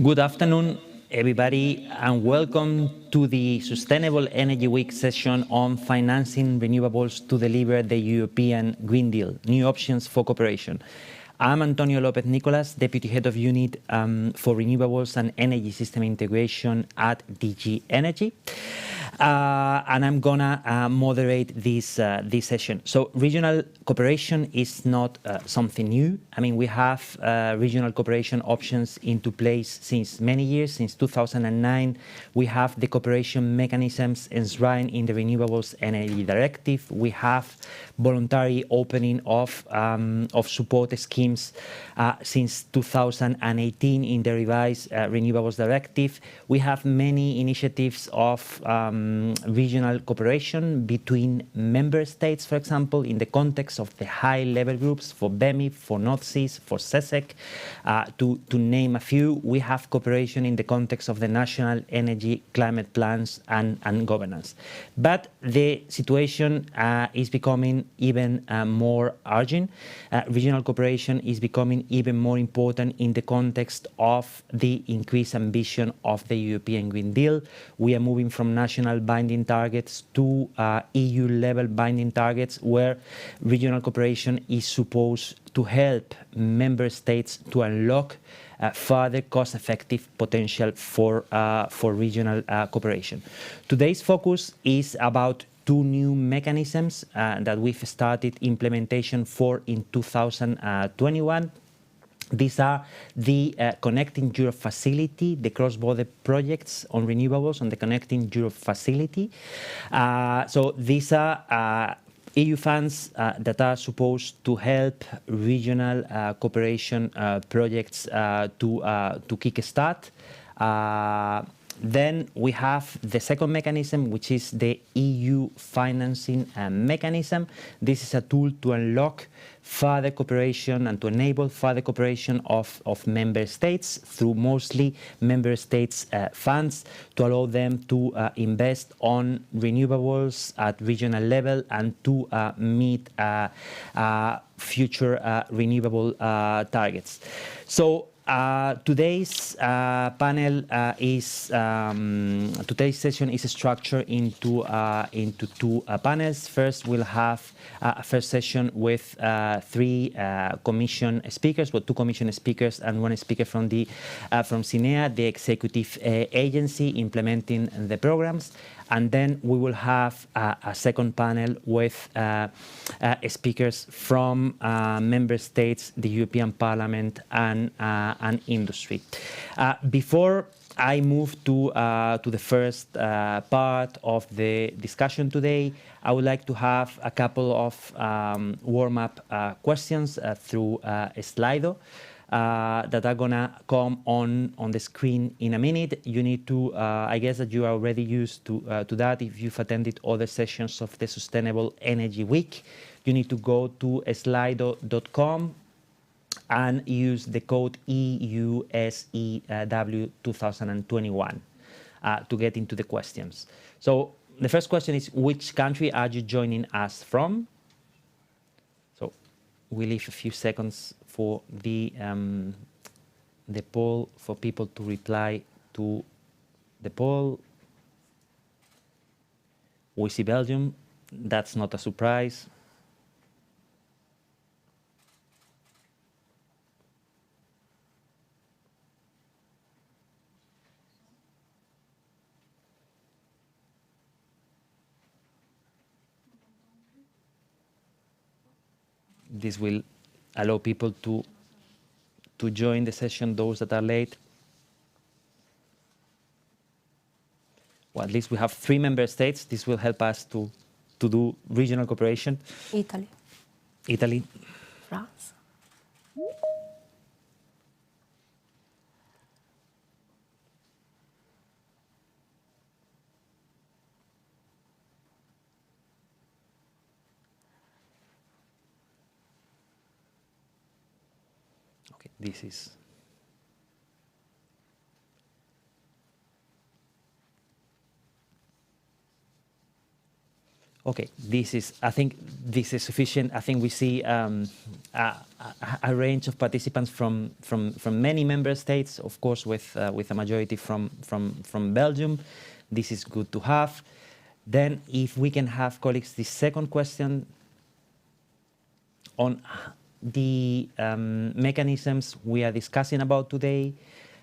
Good afternoon, everybody, and welcome to the Sustainable Energy Week session on financing renewables to deliver the European Green Deal, new options for cooperation. I'm Antonio López Nicolas, Deputy Head of Unit for Renewables and Energy System Integration at DG Energy. And I'm gonna moderate this session. So regional cooperation is not something new. I mean, we have regional cooperation options into place since many years. Since 2009, we have the cooperation mechanisms enshrined in the Renewables Energy Directive. We have voluntary opening of support schemes since 2018 in the revised Renewables Directive. We have many initiatives of regional cooperation between member states, for example, in the context of the high-level groups for BEMIP, for North Seas, for SESEC, to name a few. We have cooperation in the context of the national energy climate plans and governance. But the situation is becoming even more urgent. Regional cooperation is becoming even more important in the context of the increased ambition of the European Green Deal. We are moving from national binding targets to EU-level binding targets, where regional cooperation is supposed to help member states to unlock further cost-effective potential for regional cooperation. Today's focus is about two new mechanisms that we've started implementation for in 2021. These are the Connecting Europe Facility, the cross-border projects on renewables on the Connecting Europe Facility. So these are EU funds that are supposed to help regional cooperation projects to kickstart. Then we have the second mechanism, which is the EU financing mechanism. This is a tool to unlock further cooperation and to enable further cooperation of member states through mostly member states' funds to allow them to invest on renewables at regional level and to meet future renewable targets. So today's panel today's session is structured into two panels. First, we'll have a first session with three commission speakers, two commission speakers and one speaker from SINEA, the executive agency implementing the programs. And then we will have a second panel with speakers from member states, the European Parliament, and industry. Before I move to the first part of the discussion today, I would like to have a couple of warm-up questions through Slido. That are gonna come on the screen in a minute. You need to, I guess that you are already used to that. If you've attended other sessions of the Sustainable Energy Week, you need to go to slido.com and use the code EUSEW2021 to get into the questions. So the first question is, which country are you joining us from? So we leave a few seconds for the poll for people to reply to the poll. We see Belgium. That's not a surprise. This will allow people to join the session, those that are late. Well, at least we have 3 member states. This will help us to do regional cooperation. Italy. France. Okay, this is. Okay, I think this is sufficient. I think we see a range of participants from many member states, of course, with a majority from Belgium. This is good to have. Then, if we can have, colleagues, the second question on the mechanisms we are discussing about today.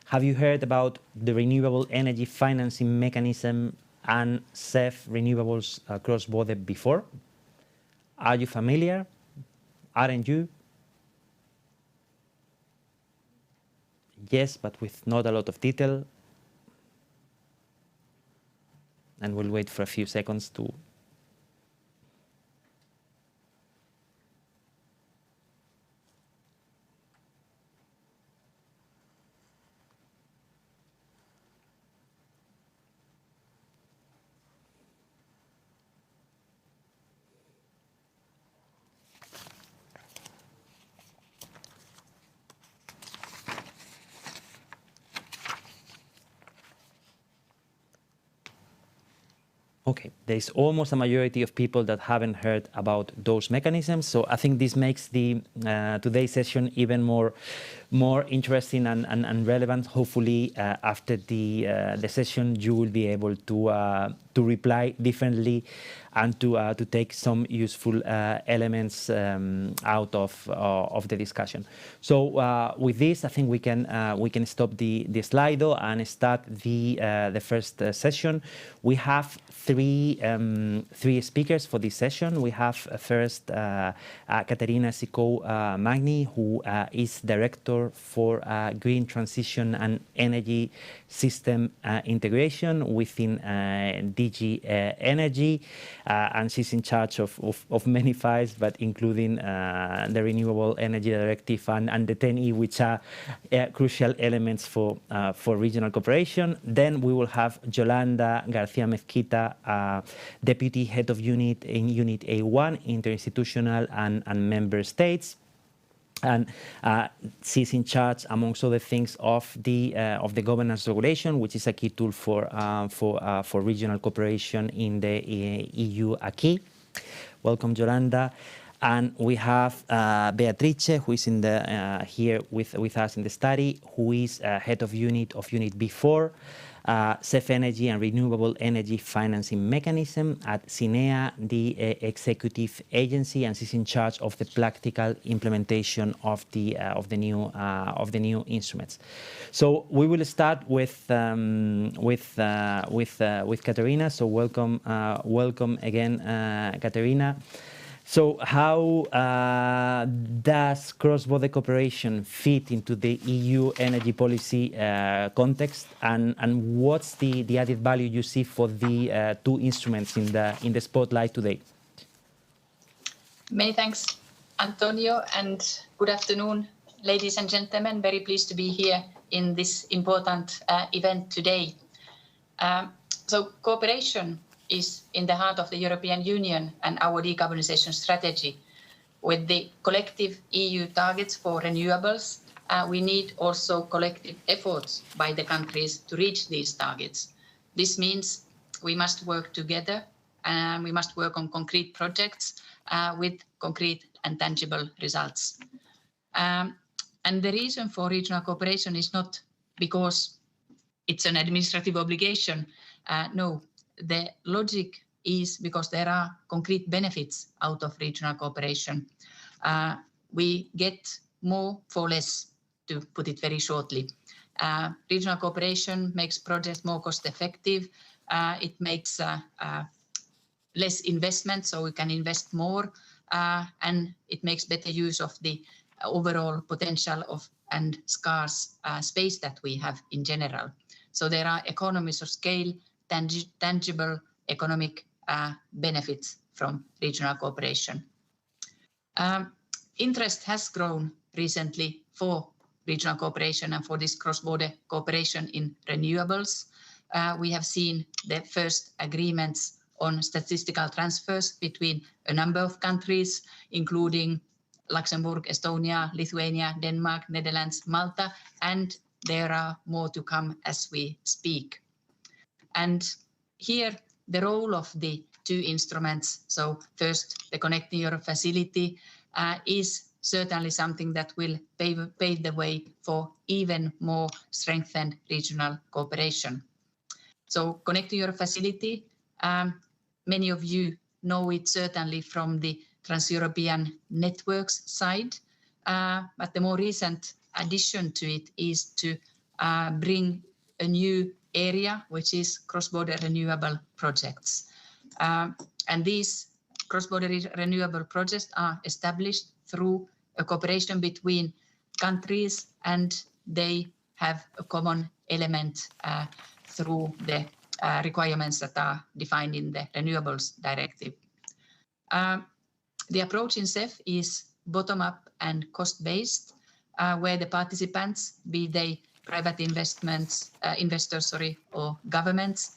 Have you heard about the Renewable Energy Financing Mechanism and CEF renewables cross-border before? Are you familiar? Aren't you? Yes, but with not a lot of detail. And we'll wait for a few seconds to... Okay, there's almost a majority of people that haven't heard about those mechanisms. So I think this makes the today's session even more interesting and relevant. Hopefully, after the session, you will be able to reply differently and to take some useful elements out of the discussion. So with this, I think we can stop the Slido and start the first session. We have three speakers for this session. We have first Caterina Sicou-Magni, who is Director for Green Transition and Energy System Integration within DG Energy, and she's in charge of many files, but including the Renewable Energy Directive and the 10E, which are crucial elements for regional cooperation. Then we will have Yolanda Garcia Mezquita, Deputy Head of Unit in Unit A1, Interinstitutional and Member States. And she's in charge, amongst other things, of the governance regulation, which is a key tool for regional cooperation in the EU acquis. Welcome, Yolanda. And we have Beatrice, who is here with us in the study, who is head of Unit B4. CEF Energy and Renewable Energy Financing Mechanism at CINEA, the executive agency, and she's in charge of the practical implementation of the new instruments. So we will start with Caterina. So welcome again, Caterina. So how does cross-border cooperation fit into the EU energy policy context, and what's the added value you see for the two instruments in the spotlight today? Many thanks, Antonio, and good afternoon, ladies and gentlemen. Very pleased to be here in this important event today. So cooperation is in the heart of the European Union and our decarbonization strategy. With the collective EU targets for renewables, we need also collective efforts by the countries to reach these targets. This means we must work together and we must work on concrete projects with concrete and tangible results. And the reason for regional cooperation is not because it's an administrative obligation. No. The logic is because there are concrete benefits out of regional cooperation. We get more for less, to put it very shortly. Regional cooperation makes projects more cost effective. It makes less investment, so we can invest more, and it makes better use of the overall potential of and scarce space that we have in general. So there are economies of scale, tangible economic benefits from regional cooperation. Interest has grown recently for regional cooperation and for this cross-border cooperation in renewables. We have seen the first agreements on statistical transfers between a number of countries, including Luxembourg, Estonia, Lithuania, Denmark, Netherlands, Malta, and there are more to come as we speak. And here the role of the two instruments, so first the Connecting Europe facility, is certainly something that will pave the way for even more strengthened regional cooperation. So Connecting Europe facility, many of you know it certainly from the Trans-European networks side, but the more recent addition to it is to bring a new area, which is cross-border renewable projects. And these cross-border renewable projects are established through a cooperation between countries, and they have a common element through the requirements that are defined in the Renewables Directive. The approach in CEF is bottom-up and cost-based, where the participants, be they private investors, or governments,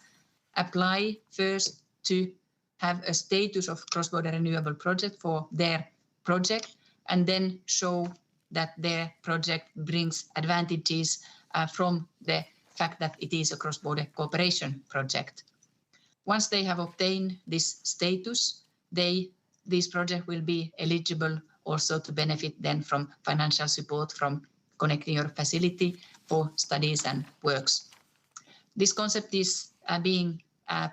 apply first to have a status of cross-border renewable project for their project, and then show that their project brings advantages from the fact that it is a cross-border cooperation project. Once they have obtained this status, these projects will be eligible also to benefit then from financial support from Connecting Europe facility for studies and works. This concept is being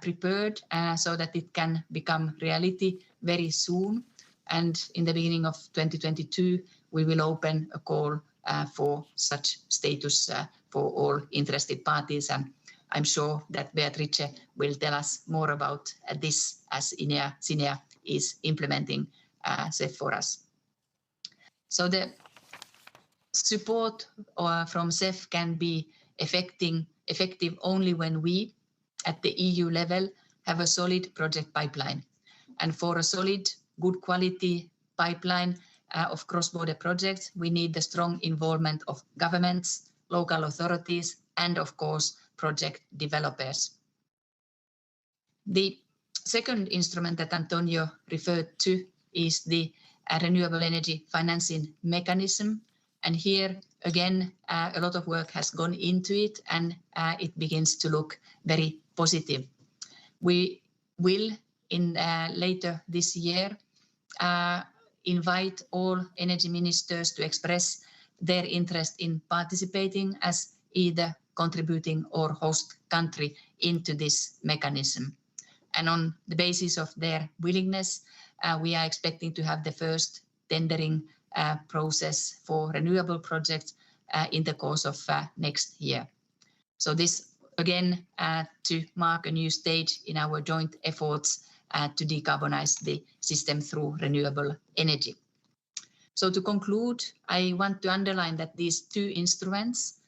prepared so that it can become reality very soon. And in the beginning of 2022, we will open a call for such status for all interested parties. And I'm sure that Beatrice will tell us more about this as SINEA is implementing CEF for us. So the support from CEF can be effective only when we, at the EU level, have a solid project pipeline. And for a solid, good quality pipeline of cross-border projects, we need the strong involvement of governments, local authorities, and of course, project developers. The second instrument that Antonio referred to is the Renewable Energy Financing Mechanism. And here, again, a lot of work has gone into it, and it begins to look very positive. We will, later this year, invite all energy ministers to express their interest in participating as either contributing or host country into this mechanism. And on the basis of their willingness, we are expecting to have the first tendering process for renewable projects in the course of next year. So this, again, to mark a new stage in our joint efforts to decarbonize the system through renewable energy. So to conclude, I want to underline that these two instruments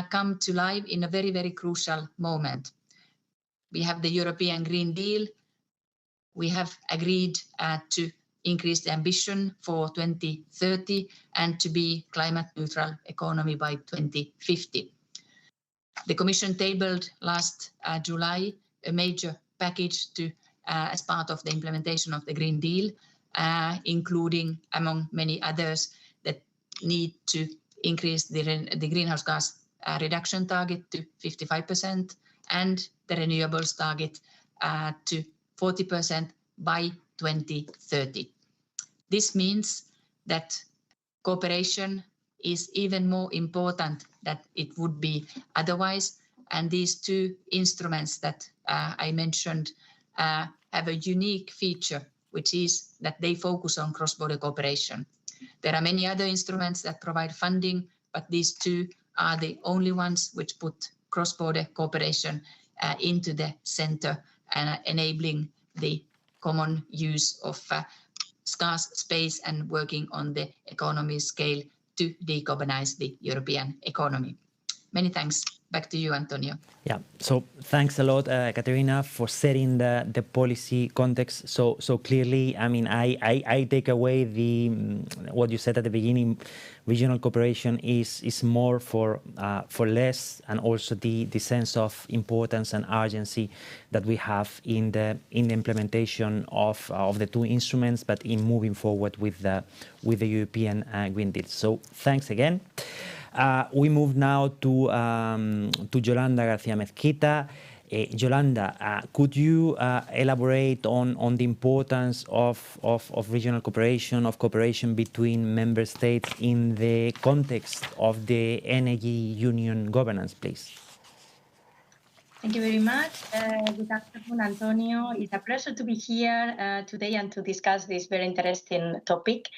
come to life in a very, very crucial moment. We have the European Green Deal. We have agreed to increase the ambition for 2030 and to be climate neutral economy by 2050. The Commission tabled last July a major package to as part of the implementation of the Green Deal, including, among many others, that need to increase the greenhouse gas reduction target to 55% and the renewables target to 40% by 2030. This means that cooperation is even more important than it would be otherwise. And these two instruments that I mentioned have a unique feature, which is that they focus on cross-border cooperation. There are many other instruments that provide funding, but these two are the only ones which put cross-border cooperation into the center and enabling the common use of scarce space and working on the economy scale to decarbonize the European economy. Many thanks. Back to you, Antonio. Yeah, so thanks a lot, Katerina, for setting the policy context so clearly. I mean, I take away what you said at the beginning. Regional cooperation is more for less, and also the sense of importance and urgency that we have in the implementation of the two instruments, but in moving forward with the European Green Deal. So thanks again. We move now to Yolanda García Mezquita, Yolanda, could you elaborate on the importance of regional cooperation, of cooperation between member states in the context of the energy union governance, please? Thank you very much. Good afternoon, Antonio. It's a pleasure to be here today and to discuss this very interesting topic.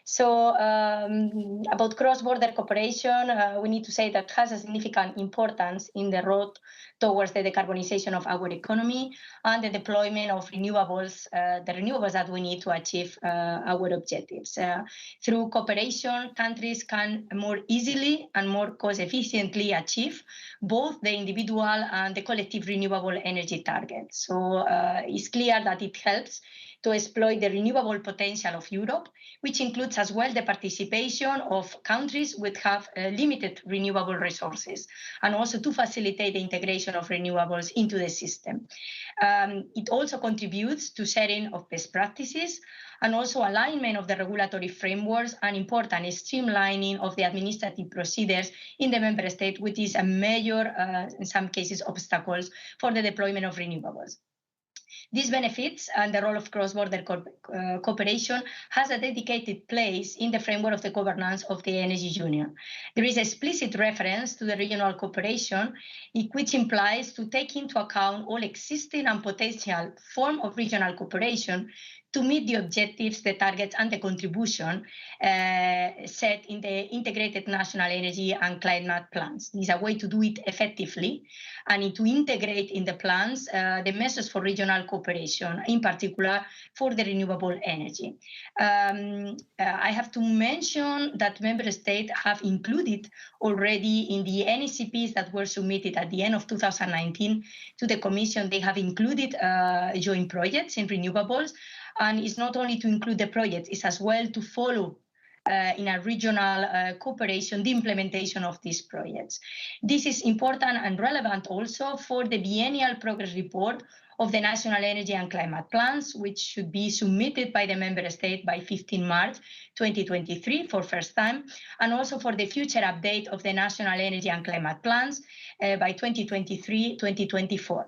So about cross-border cooperation, we need to say that has a significant importance in the road towards the decarbonization of our economy and the deployment of renewables, the renewables that we need to achieve our objectives. Through cooperation, countries can more easily and more cost efficiently achieve both the individual and the collective renewable energy targets. So it's clear that it helps to exploit the renewable potential of Europe, which includes as well the participation of countries which have limited renewable resources, and also to facilitate the integration of renewables into the system. It also contributes to sharing of best practices and also alignment of the regulatory frameworks and important streamlining of the administrative procedures in the member state, which is a major, in some cases, obstacles for the deployment of renewables. These benefits and the role of cross-border cooperation has a dedicated place in the framework of the governance of the Energy Union. There is explicit reference to the regional cooperation, which implies to take into account all existing and potential forms of regional cooperation to meet the objectives, the targets, and the contribution set in the integrated national energy and climate plans. This is a way to do it effectively and to integrate in the plans the measures for regional cooperation, in particular for the renewable energy. I have to mention that member states have included already in the NECPs that were submitted at the end of 2019 to the Commission, they have included joint projects in renewables. And it's not only to include the projects, it's as well to follow in a regional cooperation the implementation of these projects. This is important and relevant also for the biennial progress report of the national energy and climate plans, which should be submitted by the member state by 15 March 2023 for first time, and also for the future update of the national energy and climate plans by 2023-2024.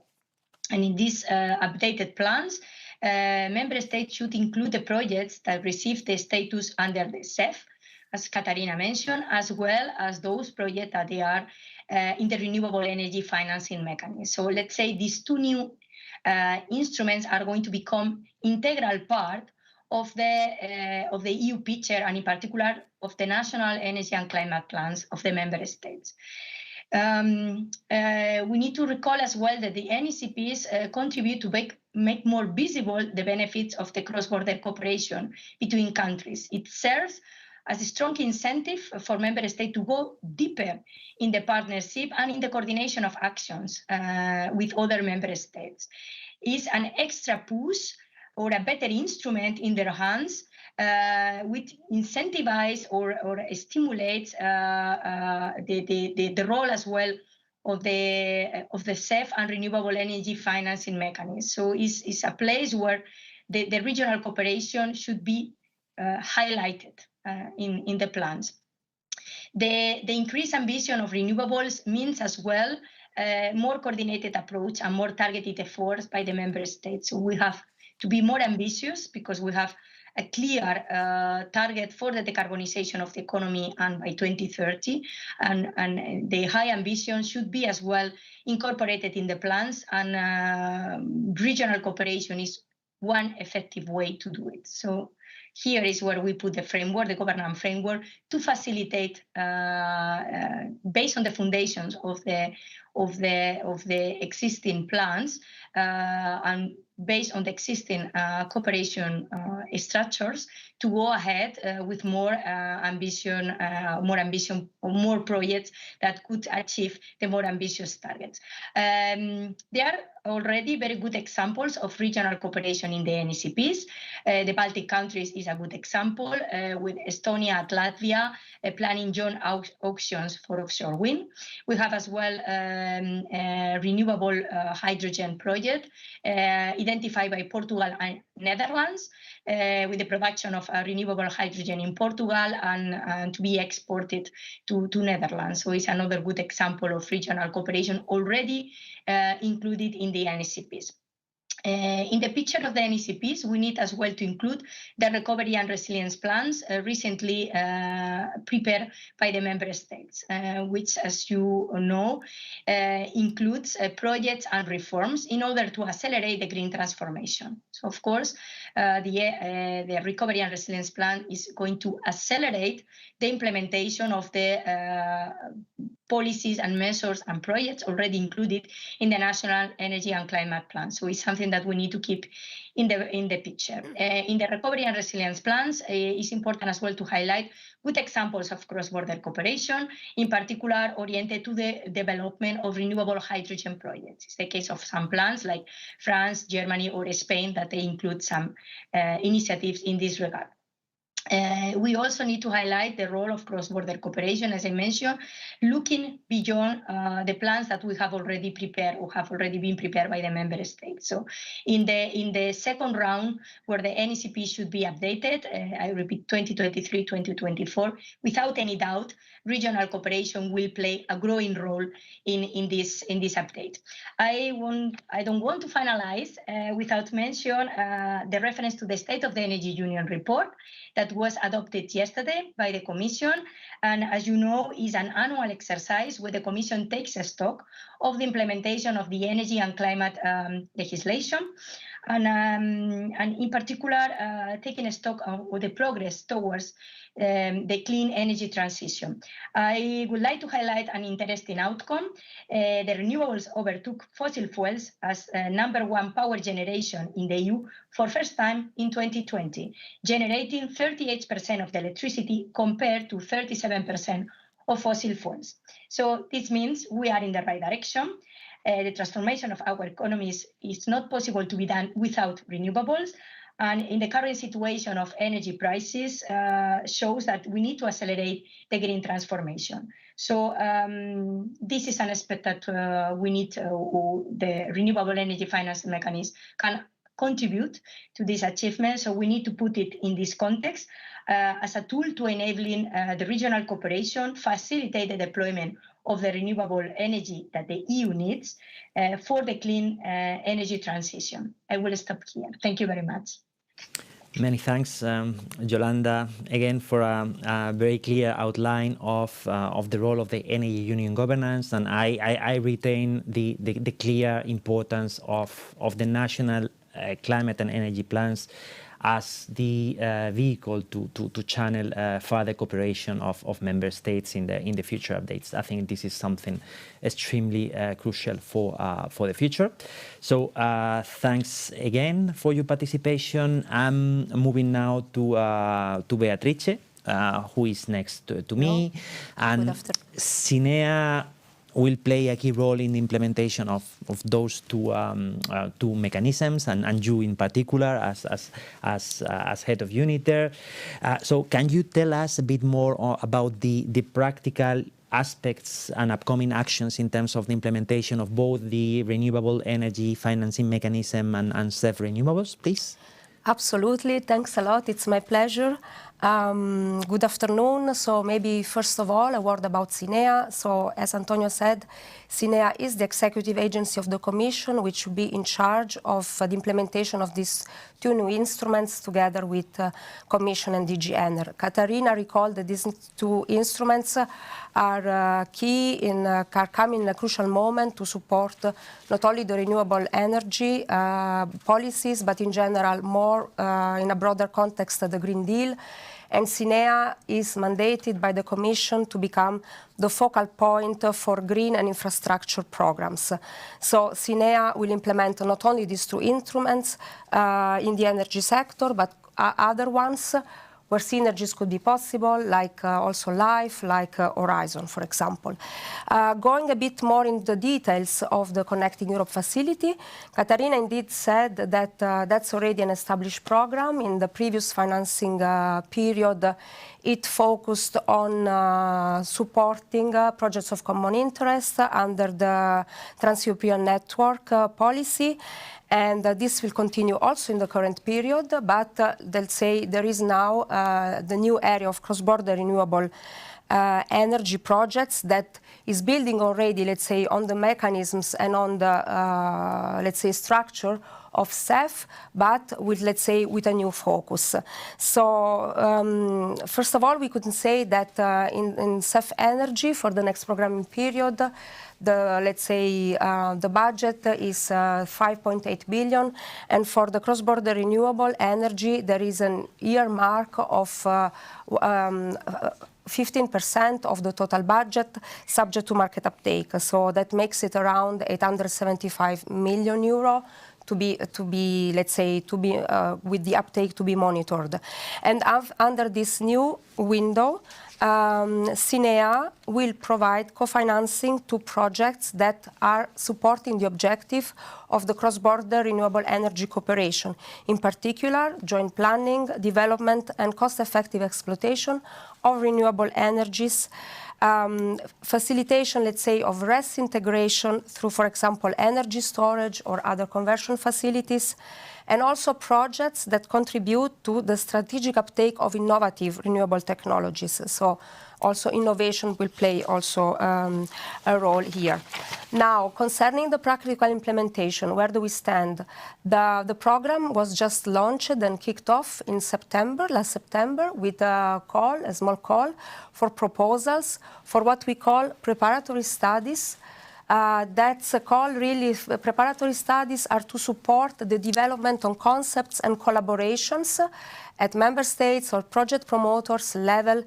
And in these updated plans, member states should include the projects that receive the status under the CEF, as Katarina mentioned, as well as those projects that they are in the Renewable Energy Financing Mechanism. So let's say these two new instruments are going to become integral part of the EU picture, and in particular of the national energy and climate plans of the member states. We need to recall as well that the NECPs contribute to make more visible the benefits of the cross-border cooperation between countries. It serves as a strong incentive for member states to go deeper in the partnership and in the coordination of actions with other member states. It's an extra push or a better instrument in their hands which incentivizes or stimulates the role as well of the CEF and Renewable Energy Financing Mechanism. So it's a place where the regional cooperation should be highlighted in the plans. The increased ambition of renewables means as well more coordinated approach and more targeted efforts by the member states. So we have to be more ambitious because we have a clear target for the decarbonization of the economy and by 2030. And the high ambition should be as well incorporated in the plans, and regional cooperation is one effective way to do it. So here is where we put the framework, the governance framework, to facilitate, based on the foundations of the existing plans and based on the existing cooperation structures, to go ahead with more ambition, more projects that could achieve the more ambitious targets. There are already very good examples of regional cooperation in the NECPs. The Baltic countries is a good example, with Estonia and Latvia planning joint auctions for offshore wind. We have as well a renewable hydrogen project. It identified by Portugal and Netherlands, with the production of renewable hydrogen in Portugal and to be exported to Netherlands. So it's another good example of regional cooperation already included in the NECPs. In the picture of the NECPs, we need as well to include the recovery and resilience plans recently prepared by the member states, which, as you know, includes projects and reforms in order to accelerate the green transformation. So, of course, the recovery and resilience plan is going to accelerate the implementation of the policies and measures and projects already included in the National Energy and Climate Plan. So it's something that we need to keep in the picture. In the recovery and resilience plans, it's important as well to highlight good examples of cross-border cooperation, in particular oriented to the development of renewable hydrogen projects. It's the case of some plans like France, Germany, or Spain that they include some initiatives in this regard. We also need to highlight the role of cross-border cooperation, as I mentioned, looking beyond the plans that we have already prepared or have already been prepared by the member states. So in the second round, where the NECP should be updated, I repeat, 2023-2024, without any doubt, regional cooperation will play a growing role in this update. I don't want to finalize without mention the reference to the State of the Energy Union report that was adopted yesterday by the Commission, and as you know, is an annual exercise where the Commission takes a stock of the implementation of the energy and climate legislation, and in particular, taking a stock of the progress towards the clean energy transition. I would like to highlight an interesting outcome. The renewables overtook fossil fuels as #1 power generation in the EU for first time in 2020, generating 38% of the electricity compared to 37% of fossil fuels. So this means we are in the right direction. The transformation of our economies is not possible to be done without renewables. And in the current situation of energy prices, shows that we need to accelerate the green transformation. So this is an aspect that we need, the Renewable Energy Financing Mechanism can contribute to this achievement. So we need to put it in this context as a tool to enabling the regional cooperation, facilitate the deployment of the renewable energy that the EU needs for the clean energy transition. I will stop here. Thank you very much. Many thanks, Yolanda, again for a very clear outline of the role of the Energy Union governance, and I retain the clear importance of the national climate and energy plans as the vehicle to channel further cooperation of member states in the future updates. I think this is something extremely crucial for the future. So thanks again for your participation. I'm moving now to Beatrice, who is next to me, and Sinea will play a key role in the implementation of those two mechanisms, and you in particular as head of unit there. So can you tell us a bit more about the practical aspects and upcoming actions in terms of the implementation of both the Renewable Energy Financing Mechanism and SEF Renewables, please? Absolutely. Thanks a lot. It's my pleasure. Good afternoon. So maybe first of all, a word about SINEA. So as Antonio said, SINEA is the executive agency of the Commission, which will be in charge of the implementation of these two new instruments together with Commission and DG ENER. Catarina recalled that these two instruments are key are coming in a crucial moment to support not only the renewable energy policies, but in general more in a broader context the Green Deal. And SINEA is mandated by the Commission to become the focal point for green and infrastructure programs. So SINEA will implement not only these two instruments in the energy sector, but other ones where synergies could be possible, like also LIFE, like Horizon, for example. Going a bit more into the details of the Connecting Europe facility, Catarina indeed said that that's already an established program. In the previous financing period, it focused on supporting projects of common interest under the Trans-European Network policy. And this will continue also in the current period, but they'll say there is now the new area of cross-border renewable energy projects that is building already, let's say, on the mechanisms and on the, let's say, structure of CEF, but with, let's say, with a new focus. So, first of all, we could say that in CEF Energy for the next programming period, let's say, the budget is 5.8 billion, and for the cross-border renewable energy, there is an earmark of 15% of the total budget subject to market uptake. So that makes it around 875 million euro to be, let's say, with the uptake to be monitored. And under this new window, SINEA will provide co-financing to projects that are supporting the objective of the cross-border renewable energy cooperation, in particular, joint planning, development, and cost-effective exploitation of renewable energies, facilitation, let's say, of RES integration through, for example, energy storage or other conversion facilities, and also projects that contribute to the strategic uptake of innovative renewable technologies. So also innovation will play also a role here. Now, concerning the practical implementation, where do we stand? The program was just launched and kicked off in September, last September, with a small call for proposals for what we call preparatory studies. That's a call, really, preparatory studies are to support the development on concepts and collaborations at member states or project promoters level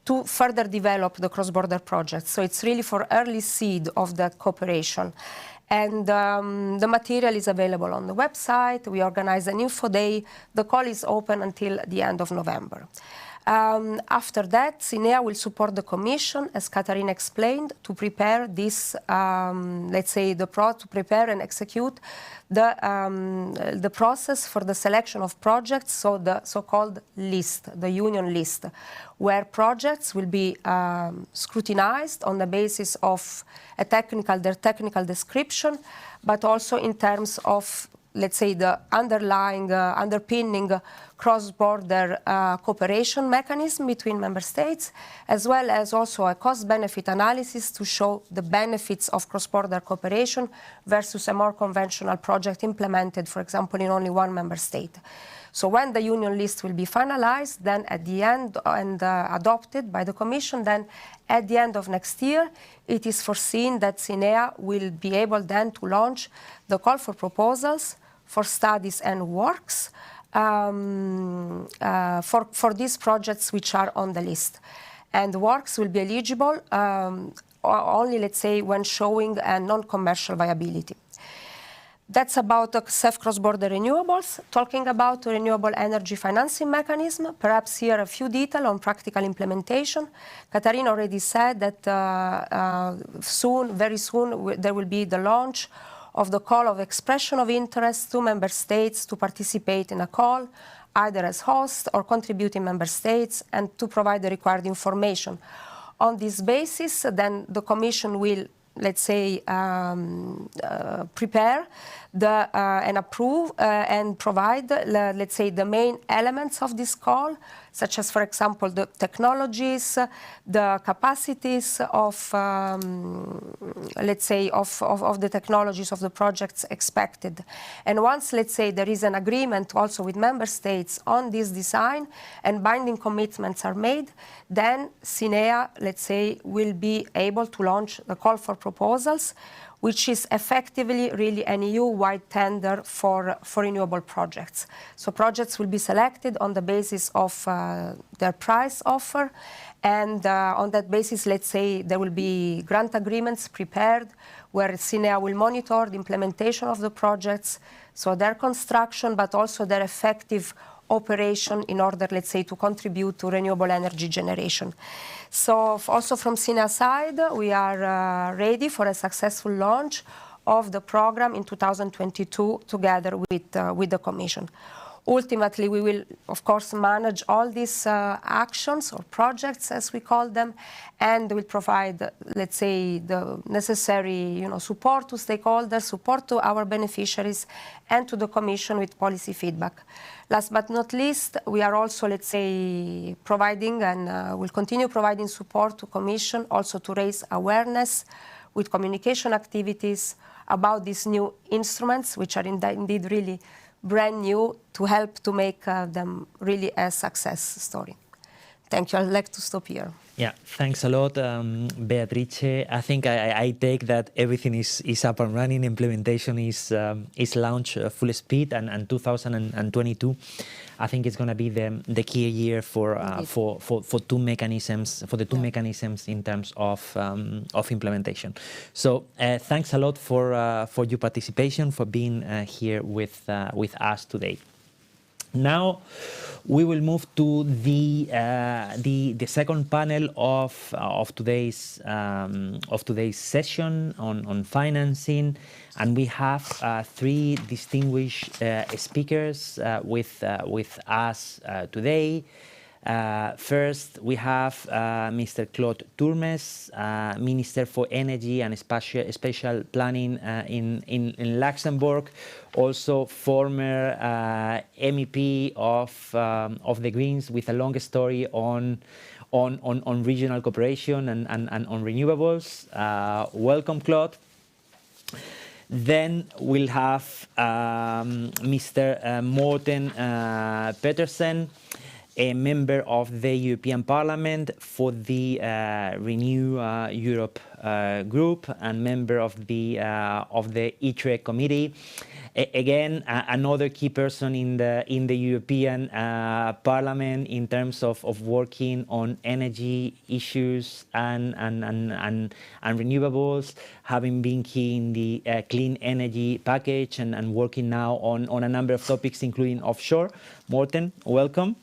to further develop the cross-border projects. So it's really for early seed of that cooperation. And the material is available on the website. We organize an info day. The call is open until the end of November. After that, SINEA will support the Commission, as Catherine explained, to prepare this, let's say, to prepare and execute the process for the selection of projects, so the so-called list, the union list, where projects will be scrutinized on the basis of their technical description, but also in terms of, let's say, the underpinning cross-border cooperation mechanism between member states, as well as also a cost-benefit analysis to show the benefits of cross-border cooperation versus a more conventional project implemented, for example, in only one member state. So when the union list will be finalized, then at the end and adopted by the Commission, then at the end of next year, it is foreseen that SINEA will be able then to launch the call for proposals for studies and works for these projects which are on the list. And works will be eligible only, let's say, when showing a non-commercial viability. That's about the CEF cross-border renewables. Talking about the Renewable Energy Financing Mechanism, perhaps here a few details on practical implementation. Catherine already said that very soon, there will be the launch of the call of expression of interest to member states to participate in a call, either as host or contributing member states, and to provide the required information. On this basis, then the Commission will, let's say, prepare and approve and provide, let's say, the main elements of this call, such as, for example, the technologies, the capacities of, let's say, of the technologies of the projects expected. And once, let's say, there is an agreement also with member states on this design and binding commitments are made, then SINEA, let's say, will be able to launch the call for proposals, which is effectively really an EU-wide tender for renewable projects. So projects will be selected on the basis of their price offer, and on that basis, let's say, there will be grant agreements prepared where SINEA will monitor the implementation of the projects, so their construction, but also their effective operation in order, let's say, to contribute to renewable energy generation. So also from SINEA side, we are ready for a successful launch of the program in 2022 together with the Commission. Ultimately, we will, of course, manage all these actions or projects, as we call them, and will provide, let's say, the necessary support to stakeholders, support to our beneficiaries, and to the Commission with policy feedback. Last but not least, we are also, let's say, providing and will continue providing support to Commission, also to raise awareness with communication activities about these new instruments, which are indeed really brand new, to help to make them really a success story. Thank you. I'd like to stop here. Yeah, thanks a lot, Beatrice. I think I take that everything is up and running. Implementation is launched full speed, and 2022, I think it's going to be the key year for two mechanisms mechanisms in terms of implementation. So thanks a lot for your participation, for being here with us today. Now we will move to the second panel of today's session on financing, and we have three distinguished speakers with us today. First, we have Mr. Claude Turmes, Minister for Energy and Spatial Planning in Luxembourg, also former MEP of the Greens, with a long story on regional cooperation and on renewables. Welcome, Claude. Then we'll have Mr. Morten Petersen, a member of the European Parliament for the Renew Europe group and member of the ITRE committee. Again, another key person in the European Parliament in terms of working on energy issues and renewables, having been key in the clean energy package and working now on a number of topics, including offshore. Morten, welcome.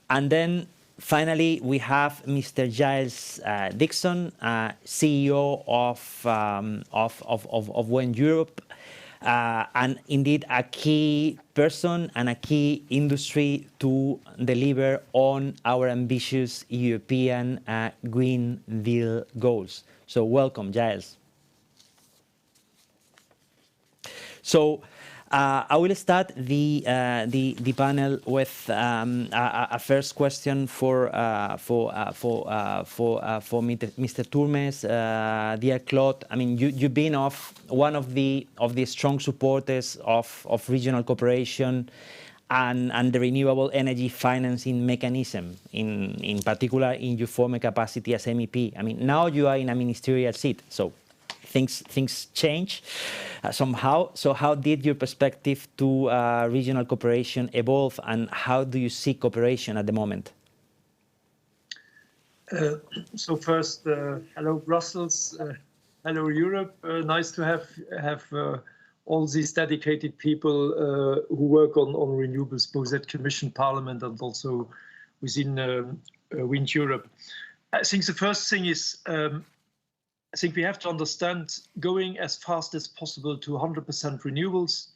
And then finally, we have Mr. Giles Dixon, CEO of WEN Europe, and indeed a key person and a key industry to deliver on our ambitious European Green Deal goals. So welcome, Giles. So I will start the panel with a first question for Mr. Turmes. Dear Claude, I mean, you've been one of the strong supporters of regional cooperation and the Renewable Energy Financing Mechanism, in particular in your former capacity as MEP. I mean, now you are in a ministerial seat, so things change somehow. So how did your perspective to regional cooperation evolve, and how do you see cooperation at the moment? So first, hello Brussels, hello Europe. Nice to have all these dedicated people who work on renewables, both at Commission, Parliament, and also within Wind Europe. I think the first thing is, I think we have to understand going as fast as possible to 100% renewables,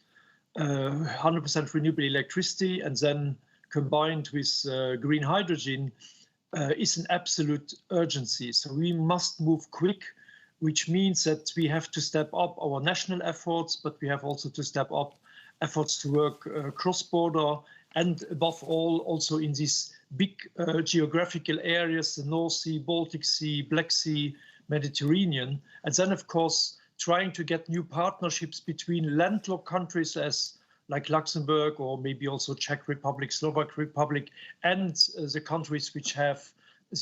100% renewable electricity, and then combined with green hydrogen is an absolute urgency. So we must move quick, which means that we have to step up our national efforts, but we have also to step up efforts to work cross-border, and above all, also in these big geographical areas, the North Sea, Baltic Sea, Black Sea, Mediterranean, and then of course trying to get new partnerships between landlocked countries like Luxembourg, or maybe also Czech Republic, Slovak Republic, and the countries which have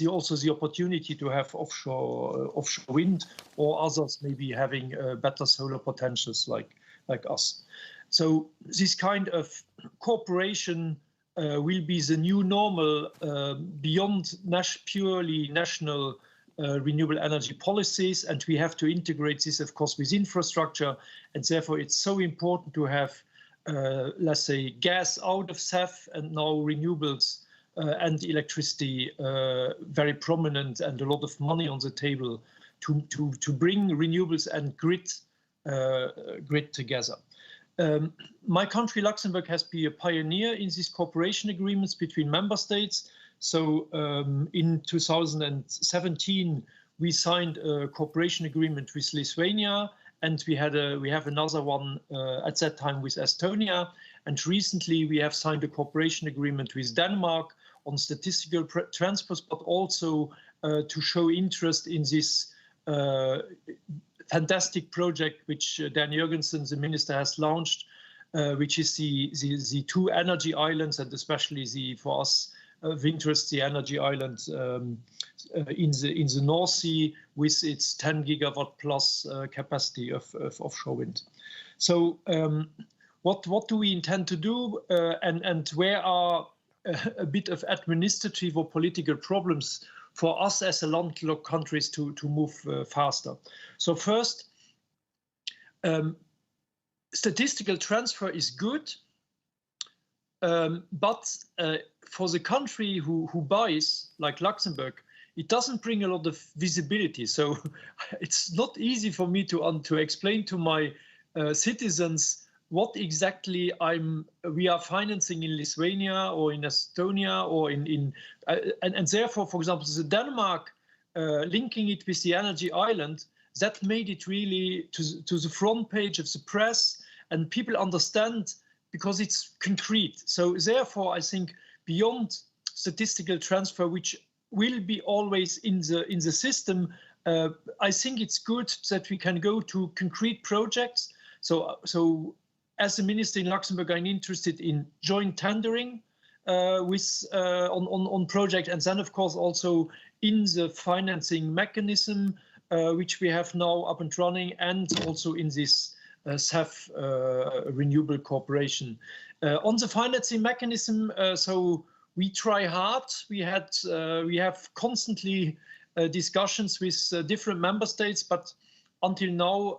also the opportunity to have offshore wind, or others maybe having better solar potentials like us. So this kind of cooperation will be the new normal beyond purely national renewable energy policies, and we have to integrate this, of course, with infrastructure, and therefore it's so important to have, let's say, gas out of CEF and now renewables and electricity very prominent, and a lot of money on the table to bring renewables and grid together. My country, Luxembourg, has been a pioneer in these cooperation agreements between member states. So in 2017, we signed a cooperation agreement with Lithuania, and we have another one at that time with Estonia. And recently, we have signed a cooperation agreement with Denmark on statistical transfers, but also to show interest in this fantastic project which Dan Jørgensen, the minister, has launched, which is the two energy islands, and especially for us of interest, the energy island in the North Sea with its 10 gigawatt plus capacity of offshore wind. So what do we intend to do, and where are a bit of administrative or political problems for us as a landlocked countries to move faster? So first, statistical transfer is good, but for the country who buys, like Luxembourg, it doesn't bring a lot of visibility. So it's not easy for me to explain to my citizens what exactly we are financing in Lithuania or in Estonia or and therefore, for example, the Denmark linking it with the energy island, that made it really to the front page of the press, and people understand because it's concrete. So therefore, I think beyond statistical transfer, which will be always in the system, I think it's good that we can go to concrete projects. So as a minister in Luxembourg, I'm interested in joint tendering on project, and then of course also in the financing mechanism which we have now up and running, and also in this CEF renewable cooperation. On the financing mechanism, so we try hard. We have constantly discussions with different member states, but until now,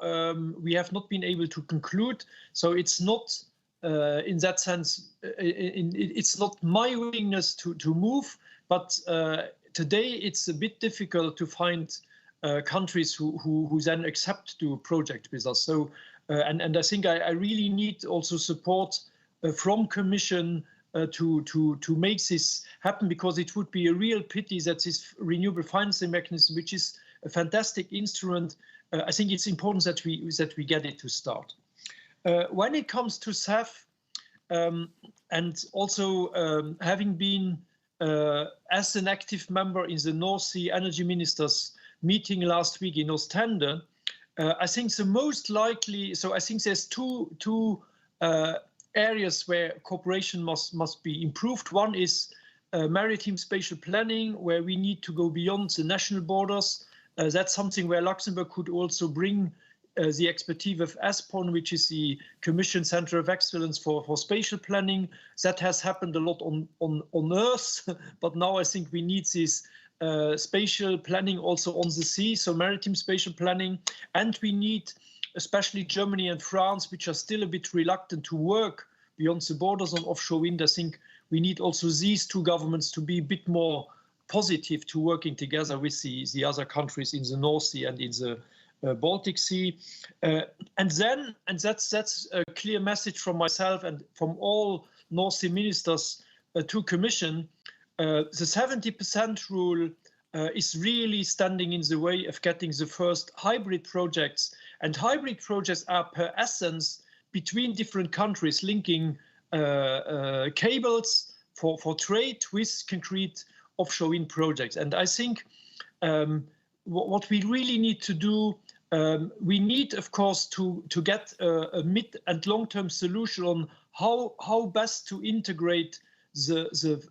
we have not been able to conclude. So it's not, in that sense, it's not my willingness to move, but today it's a bit difficult to find countries who then accept to do a project with us. So, and I think I really need also support from Commission to make this happen, because it would be a real pity that this renewable financing mechanism, which is a fantastic instrument, I think it's important that we get it to start. When it comes to CEF, and also having been as an active member in the North Sea Energy Ministers meeting last week in Ostende, I think the most likely, so I think there's two areas where cooperation must be improved. One is maritime spatial planning, where we need to go beyond the national borders. That's something where Luxembourg could also bring the expertise of ASPON, which is the Commission Center of Excellence for Spatial Planning. That has happened a lot on Earth, but now I think we need this spatial planning also on the sea, so maritime spatial planning. And we need, especially Germany and France, which are still a bit reluctant to work beyond the borders on offshore wind. I think we need also these two governments to be a bit more positive to working together with the other countries in the North Sea and in the Baltic Sea. And that's a clear message from myself and from all North Sea ministers to Commission. The 70% rule is really standing in the way of getting the first hybrid projects. And hybrid projects are per essence between different countries, linking cables for trade with concrete offshore wind projects. And I think what we really need to do, we need, of course, to get a mid and long-term solution on how best to integrate the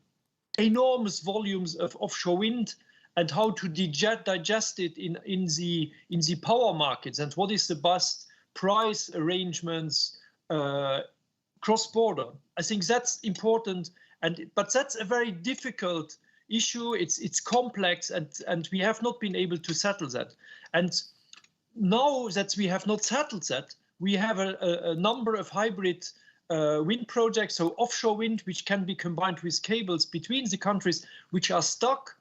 enormous volumes of offshore wind and how to digest it in the power markets, and what is the best price arrangements cross-border. I think that's important, but that's a very difficult issue. It's complex, and we have not been able to settle that. And now that we have not settled that, we have a number of hybrid wind projects, so offshore wind, which can be combined with cables between the countries, which are stuck.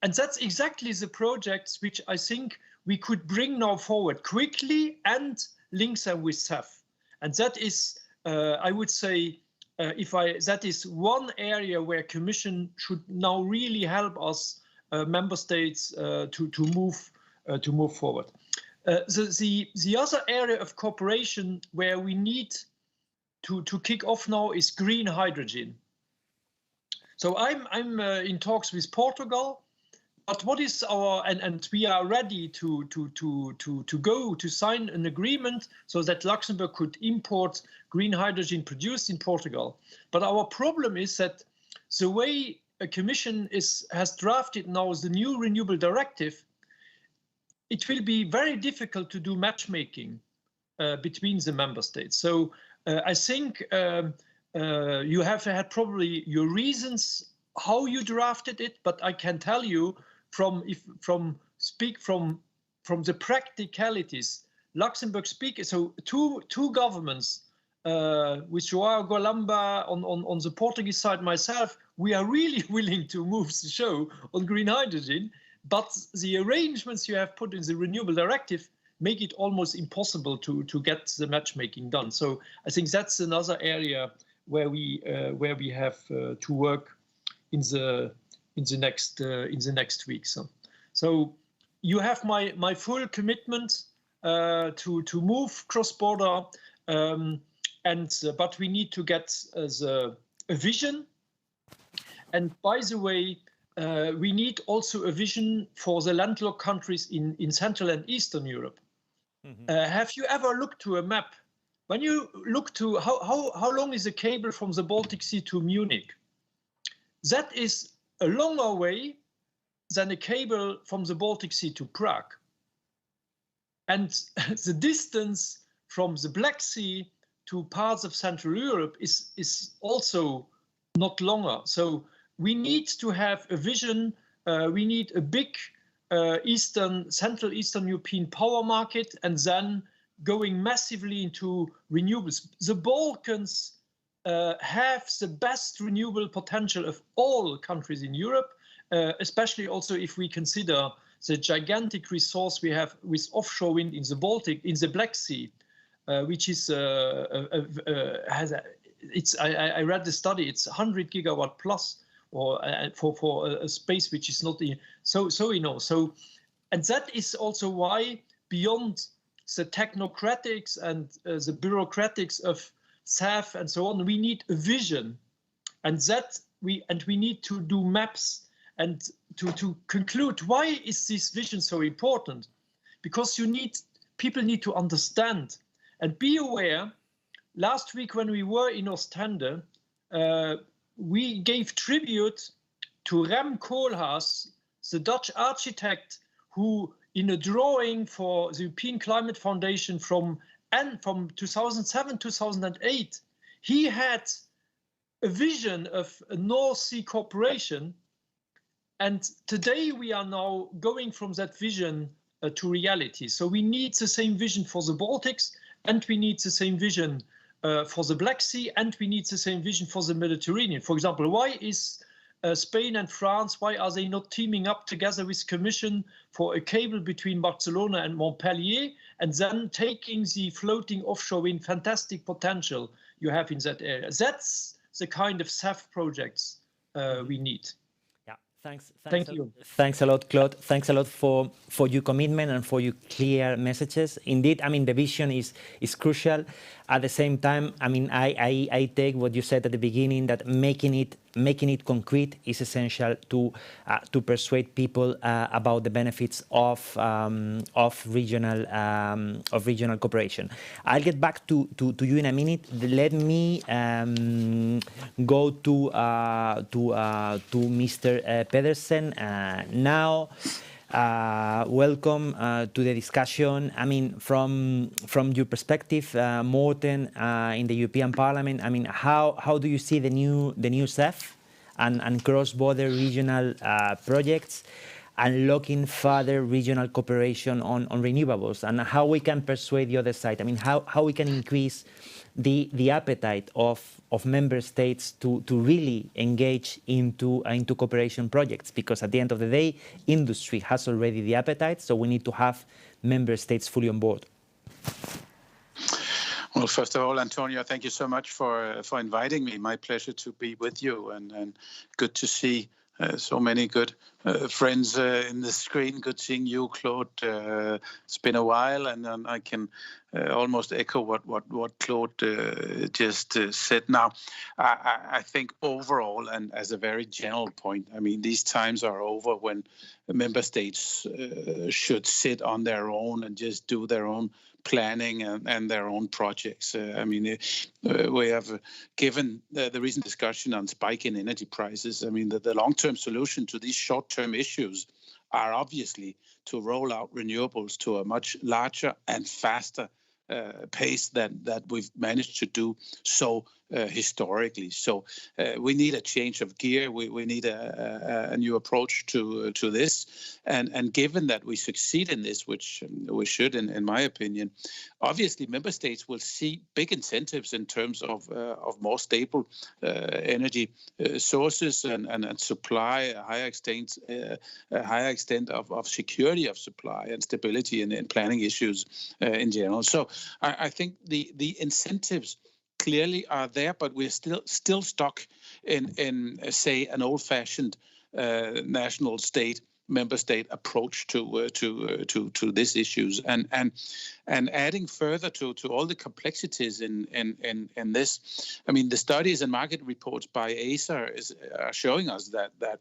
And that's exactly the projects which I think we could bring now forward quickly and link them with CEF. And that is I would say that is one area where Commission should now really help us member states to move forward. The other area of cooperation where we need to kick off now is green hydrogen. So I'm in talks with Portugal, but what is our and we are ready to go to sign an agreement so that Luxembourg could import green hydrogen produced in Portugal. But our problem is that the way a Commission has drafted now the new renewable directive, it will be very difficult to do matchmaking between the member states. So I think you have had probably your reasons how you drafted it, but I can tell you from the practicalities, Luxembourg so two governments, with João Golamba on the Portuguese side, myself, we are really willing to move the show on green hydrogen, but the arrangements you have put in the renewable directive make it almost impossible to get the matchmaking done. So I think that's another area where we have to work in the next weeks. So you have my full commitment to move cross-border, but we need to get a vision. And by the way, we need also a vision for the landlocked countries in Central and Eastern Europe. Mm-hmm. Have you ever looked to a map? When you look to how long is a cable from the Baltic Sea to Munich? That is a longer way than a cable from the Baltic Sea to Prague. And the distance from the Black Sea to parts of Central Europe is also not longer. So we need to have a vision. We need a big Central Eastern European power market, and then going massively into renewables. The Balkans have the best renewable potential of all countries in Europe, especially also if we consider the gigantic resource we have with offshore wind in the Baltic, in the Black Sea, which is I read the study. It's 100 gigawatt plus, or for a space which is not so, and that is also why beyond the technocratics and the bureaucratics of SAF and so on, we need a vision, and we need to do maps and to conclude why is this vision so important, because people need to understand and be aware. Last week when we were in Ostende, we gave tribute to Rem Koolhaas, the Dutch architect who, in a drawing for the European Climate Foundation from 2007-2008, he had a vision of a North Sea cooperation. And today we are now going from that vision to reality. So we need the same vision for the Baltics, and we need the same vision for the Black Sea, and we need the same vision for the Mediterranean. For example, why is Spain and France, why are they not teaming up together with Commission for a cable between Barcelona and Montpellier, and then taking the floating offshore wind fantastic potential you have in that area? That's the kind of SAF projects we need. Thank you. Thanks a lot, Claude. Thanks a lot for your commitment and for your clear messages. Indeed, I mean, the vision is crucial. At the same time, I mean, I take what you said at the beginning, that making it concrete is essential to persuade people about the benefits of regional cooperation. I'll get back to you in a minute. Let me go to Mr. Pedersen now. Welcome to the discussion. I mean, from your perspective, Morten, in the European Parliament, I mean, how do you see the new CEF and cross-border regional projects, unlocking further regional cooperation on renewables, and how we can persuade the other side? I mean, how we can increase the appetite of member states to really engage into cooperation projects, because at the end of the day, industry has already the appetite, so we need to have member states fully on board. Well, first of all, Antonio, thank you so much for inviting me. My pleasure to be with you, and good to see so many good friends in the screen. Good seeing you, Claude. It's been a while, and I can almost echo what Claude just said. Now, I think overall, and as a very general point, I mean, these times are over when member states should sit on their own and just do their own planning and their own projects. I mean, we have given the recent discussion on spike in energy prices. I mean, the long-term solution to these short-term issues are obviously to roll out renewables to a much larger and faster pace that we've managed to do so historically. So we need a change of gear. We need a new approach to this. And given that we succeed in this, which we should, in my opinion, obviously member states will see big incentives in terms of more stable energy sources and supply, a higher extent of security of supply and stability in planning issues in general. So I think the incentives clearly are there, but we're still stuck in say an old-fashioned national state, member state approach to these issues, and adding further to all the complexities in this. I mean, the studies and market reports by ACER are showing us that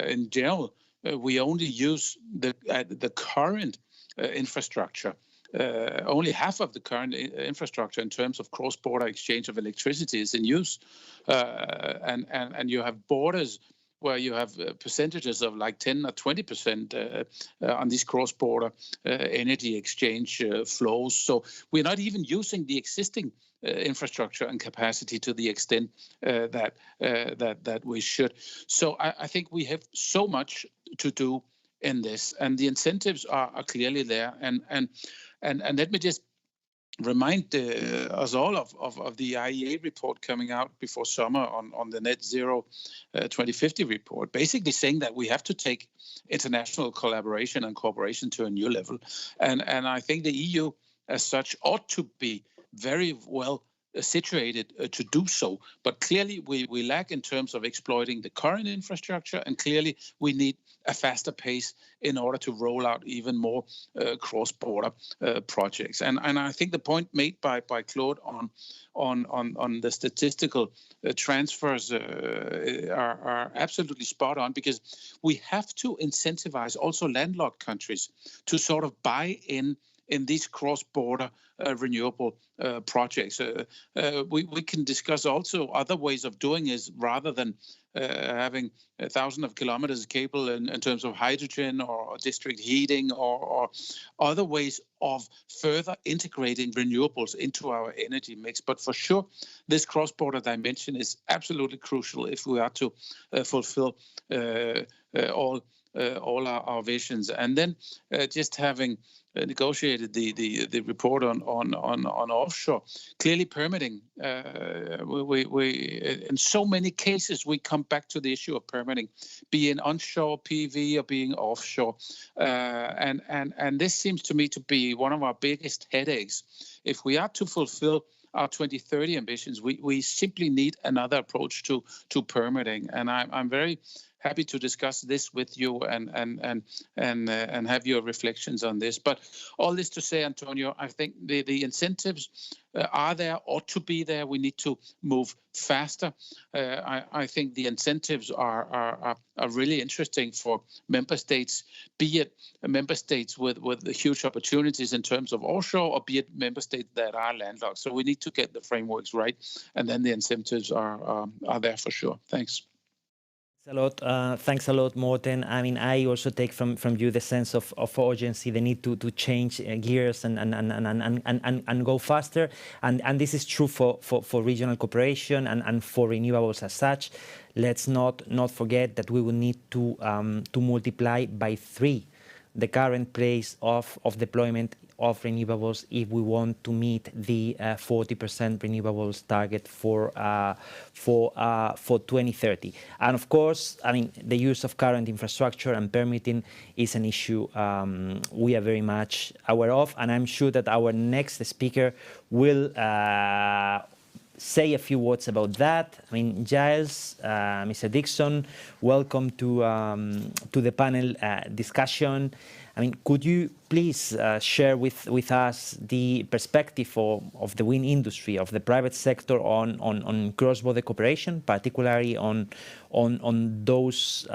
in general we only use the current infrastructure. Only half of the current infrastructure in terms of cross-border exchange of electricity is in use, and you have borders where you have percentages of like 10 or 20% on these cross-border energy exchange flows. So we're not even using the existing infrastructure and capacity to the extent that we should. So I think we have so much to do in this, and the incentives are clearly there. And let me just remind us all of the IEA report coming out before summer on the Net Zero 2050 report, basically saying that we have to take international collaboration and cooperation to a new level. And I think the EU as such ought to be very well situated to do so, but clearly we lack in terms of exploiting the current infrastructure, and clearly we need a faster pace in order to roll out even more cross-border projects. And I think the point made by Claude on the statistical transfers are absolutely spot on, because we have to incentivize also landlocked countries to sort of buy in these cross-border renewable projects. We can discuss also other ways of doing is, rather than having thousands of kilometers of cable in terms of hydrogen or district heating or other ways of further integrating renewables into our energy mix. But for sure, this cross-border dimension is absolutely crucial if we are to fulfill all our visions. And then just having negotiated the report on offshore, clearly permitting. We in so many cases we come back to the issue of permitting, be it onshore PV or being offshore, and this seems to me to be one of our biggest headaches. If we are to fulfill our 2030 ambitions, we simply need another approach to permitting, and I'm very happy to discuss this with you and have your reflections on this. But all this to say, Antonio, I think the incentives are there, ought to be there. We need to move faster. I think the incentives are really interesting for member states, be it member states with huge opportunities in terms of offshore, or be it member states that are landlocked. So we need to get the frameworks right, and then the incentives are there for sure. Thanks. Thanks a lot, Morten. I mean, I also take from you the sense of urgency, the need to change gears and go faster. And this is true for regional cooperation and for renewables as such. Let's not forget that we will need to multiply by 3 the current pace of deployment of renewables if we want to meet the 40% renewables target for 2030. And of course, I mean, the use of current infrastructure and permitting is an issue we are very much aware of, and I'm sure that our next speaker will say a few words about that. I mean, Giles, Mr. Dixon, welcome to the panel discussion. I mean, could you please share with us the perspective of the wind industry, of the private sector on cross-border cooperation, particularly on those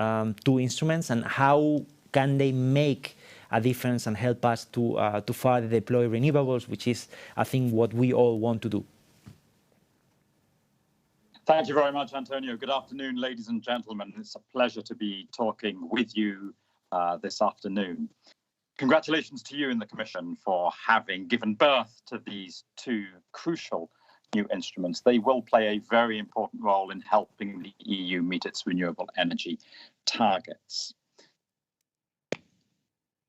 two instruments, and how can they make a difference and help us to further deploy renewables, which is, I think, what we all want to do. Thank you very much, Antonio. Good afternoon, ladies and gentlemen. It's a pleasure to be talking with you this afternoon. Congratulations to you in the Commission for having given birth to these two crucial new instruments. They will play a very important role in helping the EU meet its renewable energy targets.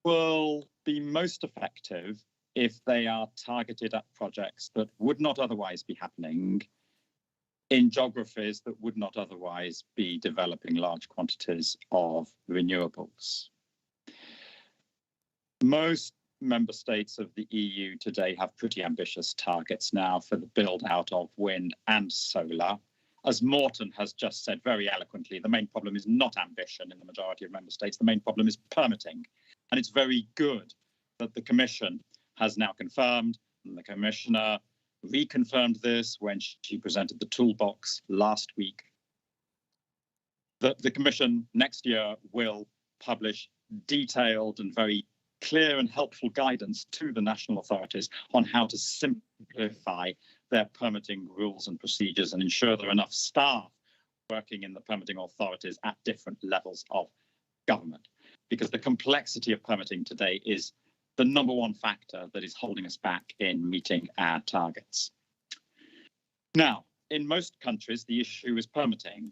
Will be most effective if they are targeted at projects that would not otherwise be happening in geographies that would not otherwise be developing large quantities of renewables. Most member states of the EU today have pretty ambitious targets now for the build out of wind and solar. As Morten has just said very eloquently, the main problem is not ambition in the majority of member states. The main problem is permitting. And it's very good that the Commission has now confirmed, and the Commissioner reconfirmed this when she presented the toolbox last week, that the Commission next year will publish detailed and very clear and helpful guidance to the national authorities on how to simplify their permitting rules and procedures and ensure there are enough staff working in the permitting authorities at different levels of government. Because the complexity of permitting today is the number one factor that is holding us back in meeting our targets. Now, in most countries, the issue is permitting,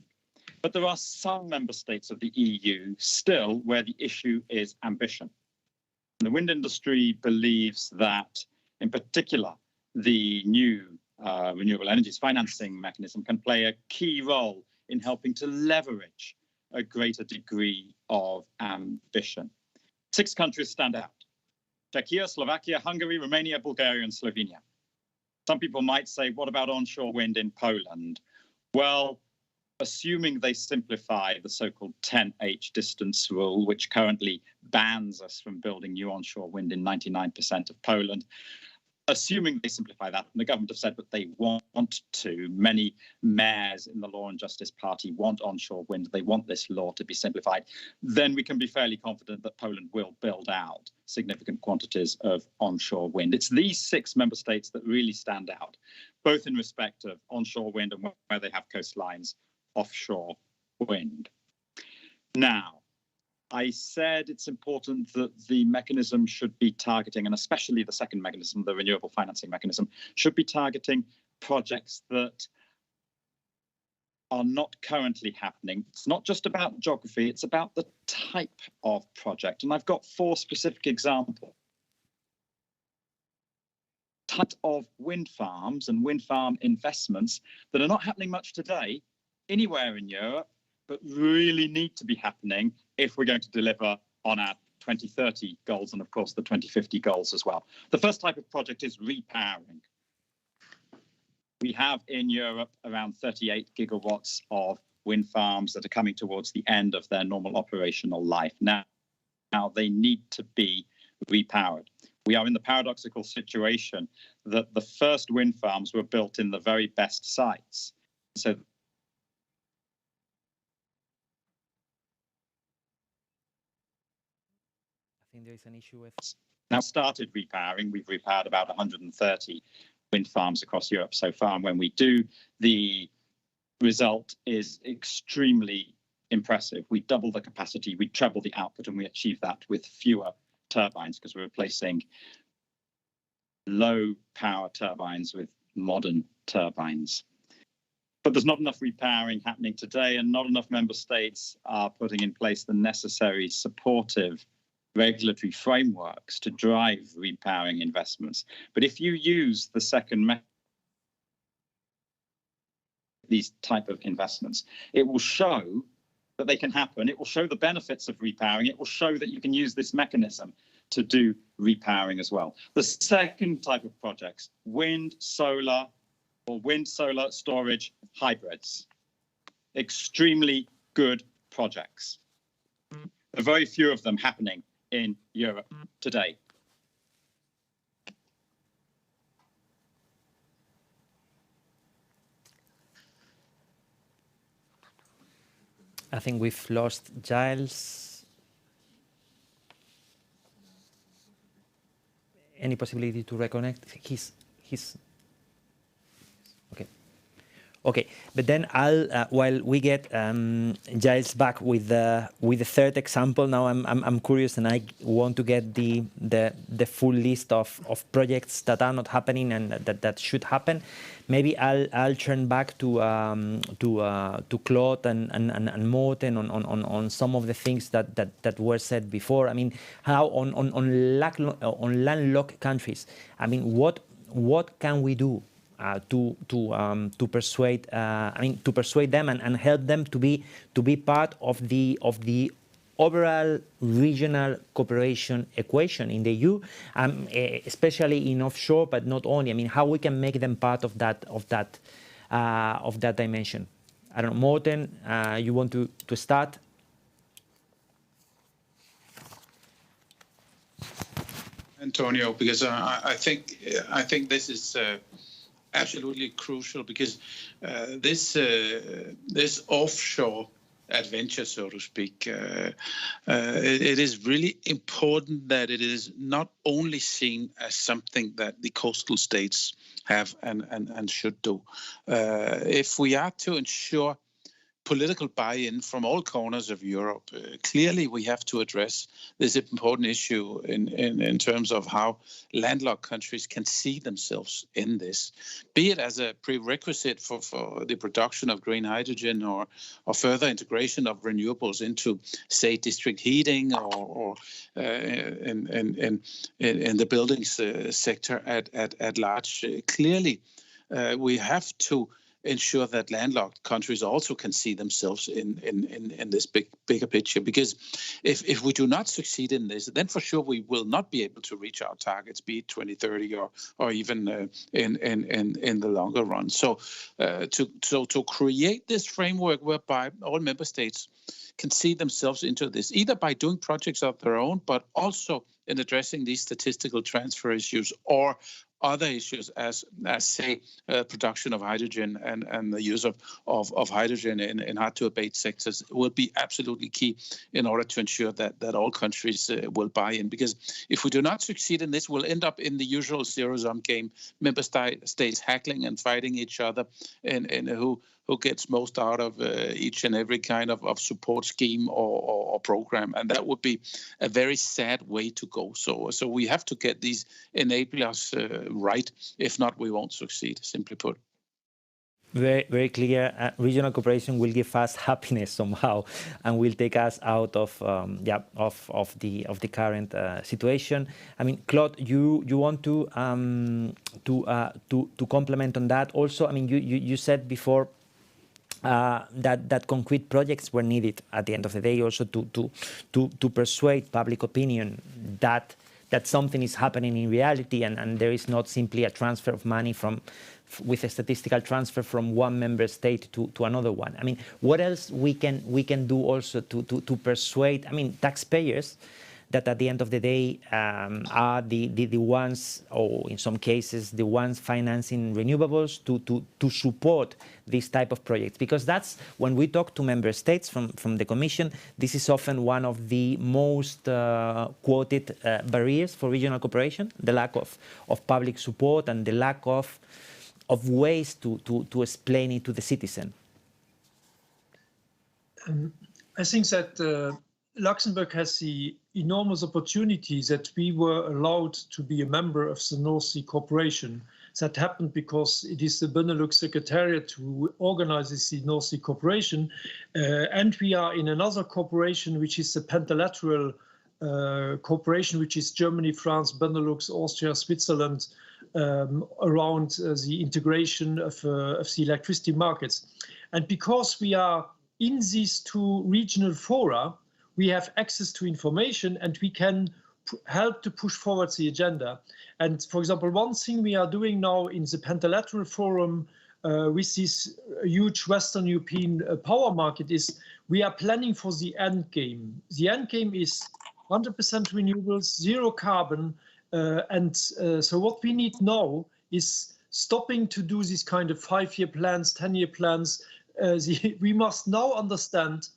but there are some member states of the EU still where the issue is ambition. The wind industry believes that, in particular, the new Renewable Energy Financing Mechanism can play a key role in helping to leverage a greater degree of ambition. 6 countries stand out: Czechia, Slovakia, Hungary, Romania, Bulgaria, and Slovenia. Some people might say, what about onshore wind in Poland? Well, assuming they simplify the so-called 10H distance rule, which currently bans us from building new onshore wind in 99% of Poland, assuming they simplify that, and the government have said that they want to, many mayors in the Law and Justice Party want onshore wind, they want this law to be simplified, then we can be fairly confident that Poland will build out significant quantities of onshore wind. It's these 6 member states that really stand out, both in respect of onshore wind and where they have coastlines, offshore wind. Now, I said it's important that the mechanism should be targeting, and especially the second mechanism, the Renewable Financing Mechanism, should be targeting projects that are not currently happening. It's not just about geography, it's about the type of project. And I've got 4 specific examples. Type of wind farms and wind farm investments that are not happening much today anywhere in Europe, but really need to be happening if we're going to deliver on our 2030 goals and, of course, the 2050 goals as well. The first type of project is repowering. We have in Europe around 38 gigawatts of wind farms that are coming towards the end of their normal operational life. Now they need to be repowered. We are in the paradoxical situation that the first wind farms were built in the very best sites. So there is an issue with now started repowering. We've repowered about 130 wind farms across Europe so far, and when we do, the result is extremely impressive. We double the capacity, we treble the output, and we achieve that with fewer turbines because we're replacing low power turbines with modern turbines. But there's not enough repowering happening today, and not enough member states are putting in place the necessary supportive regulatory frameworks to drive repowering investments. But if you use the second these type of investments, it will show that they can happen. It will show the benefits of repowering. It will show that you can use this mechanism to do repowering as well. The second type of projects, wind, solar, or wind, solar, storage, hybrids. Extremely good projects. There are very few of them happening in Europe today. I think we've lost Giles. Any possibility to reconnect? He's okay. Okay, but then I'll while we get Giles back with the third example. Now I'm curious, and I want to get the full list of projects that are not happening and that should happen. Maybe I'll turn back to Claude and Morten on some of the things that were said before. I mean, how on landlocked countries. I mean, what can we do to persuade them and help them to be part of the overall regional cooperation equation in the EU, especially in offshore, but not only. I mean, how we can make them part of that dimension. I don't know, Morten, you want to start? Antonio, because I think this is absolutely crucial, because this offshore adventure, so to speak, it is really important that it is not only seen as something that the coastal states have and should do. If we are to ensure political buy-in from all corners of Europe, clearly we have to address this important issue in terms of how landlocked countries can see themselves in this, be it as a prerequisite for the production of green hydrogen or further integration of renewables into, say, district heating or in the buildings sector at large. Clearly, we have to ensure that landlocked countries also can see themselves in this bigger picture. Because if we do not succeed in this, then for sure we will not be able to reach our targets, be it 2030 or even in the longer run. So to create this framework whereby all member states can see themselves into this, either by doing projects of their own, but also in addressing these statistical transfer issues or other issues as say, production of hydrogen and the use of hydrogen in hard-to-abate sectors will be absolutely key in order to ensure that all countries will buy in. Because if we do not succeed in this, we'll end up in the usual zero-sum game, member states haggling and fighting each other, and who gets most out of each and every kind of support scheme or program. And that would be a very sad way to go. So we have to get these enablers right. If not, we won't succeed, simply put. Very, very clear. Regional cooperation will give us happiness somehow, and will take us out of the current situation. I mean, Claude, you want to complement on that also? I mean, you said before that concrete projects were needed at the end of the day, also to persuade public opinion that something is happening in reality, and there is not simply a transfer of money with a statistical transfer from one member state to another one. I mean, what else we can do also to persuade, I mean, taxpayers, that at the end of the day are the ones, or in some cases the ones financing renewables, to support this type of projects. Because that's, when we talk to member states from the Commission, this is often one of the most quoted barriers for regional cooperation, the lack of public support and the lack of ways to explain it to the citizen. I think that Luxembourg has the enormous opportunities that we were allowed to be a member of the North Sea Cooperation. That happened because it is the Benelux Secretariat who organizes the North Sea Cooperation, and we are in another cooperation, which is the pentalateral cooperation, which is Germany, France, Benelux, Austria, Switzerland, around the integration of the electricity markets. And because we are in these two regional fora, we have access to information and we can help to push forward the agenda. And for example, one thing we are doing now in the Pentalateral Forum with this huge Western European power market is we are planning for the end game. The end game is 100% renewables, zero carbon. So what we need now is stopping to do this kind of 5-year plans, 10-year plans. We must now understand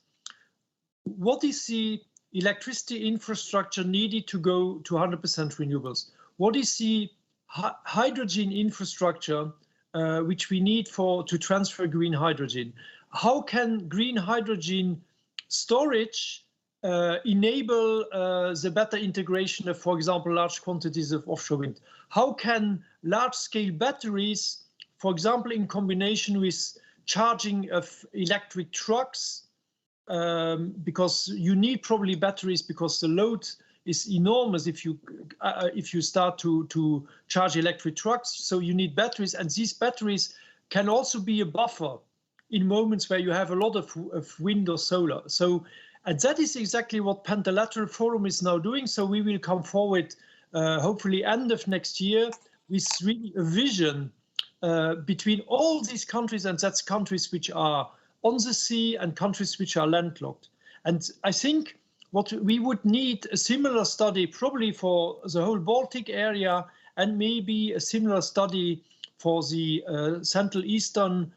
what is the electricity infrastructure needed to go to 100% renewables. What is the hydrogen infrastructure which we need to transfer green hydrogen? How can green hydrogen storage enable the better integration of, for example, large quantities of offshore wind? How can large-scale batteries, for example, in combination with charging of electric trucks, because you need probably batteries because the load is enormous if you start to charge electric trucks. So you need batteries, and these batteries can also be a buffer in moments where you have a lot of wind or solar. So, and that is exactly what Pentalateral Forum is now doing. So we will come forward, hopefully end of next year, with really a vision between all these countries, and that's countries which are on the sea and countries which are landlocked. And I think what we would need a similar study probably for the whole Baltic area, and maybe a similar study for the Central Eastern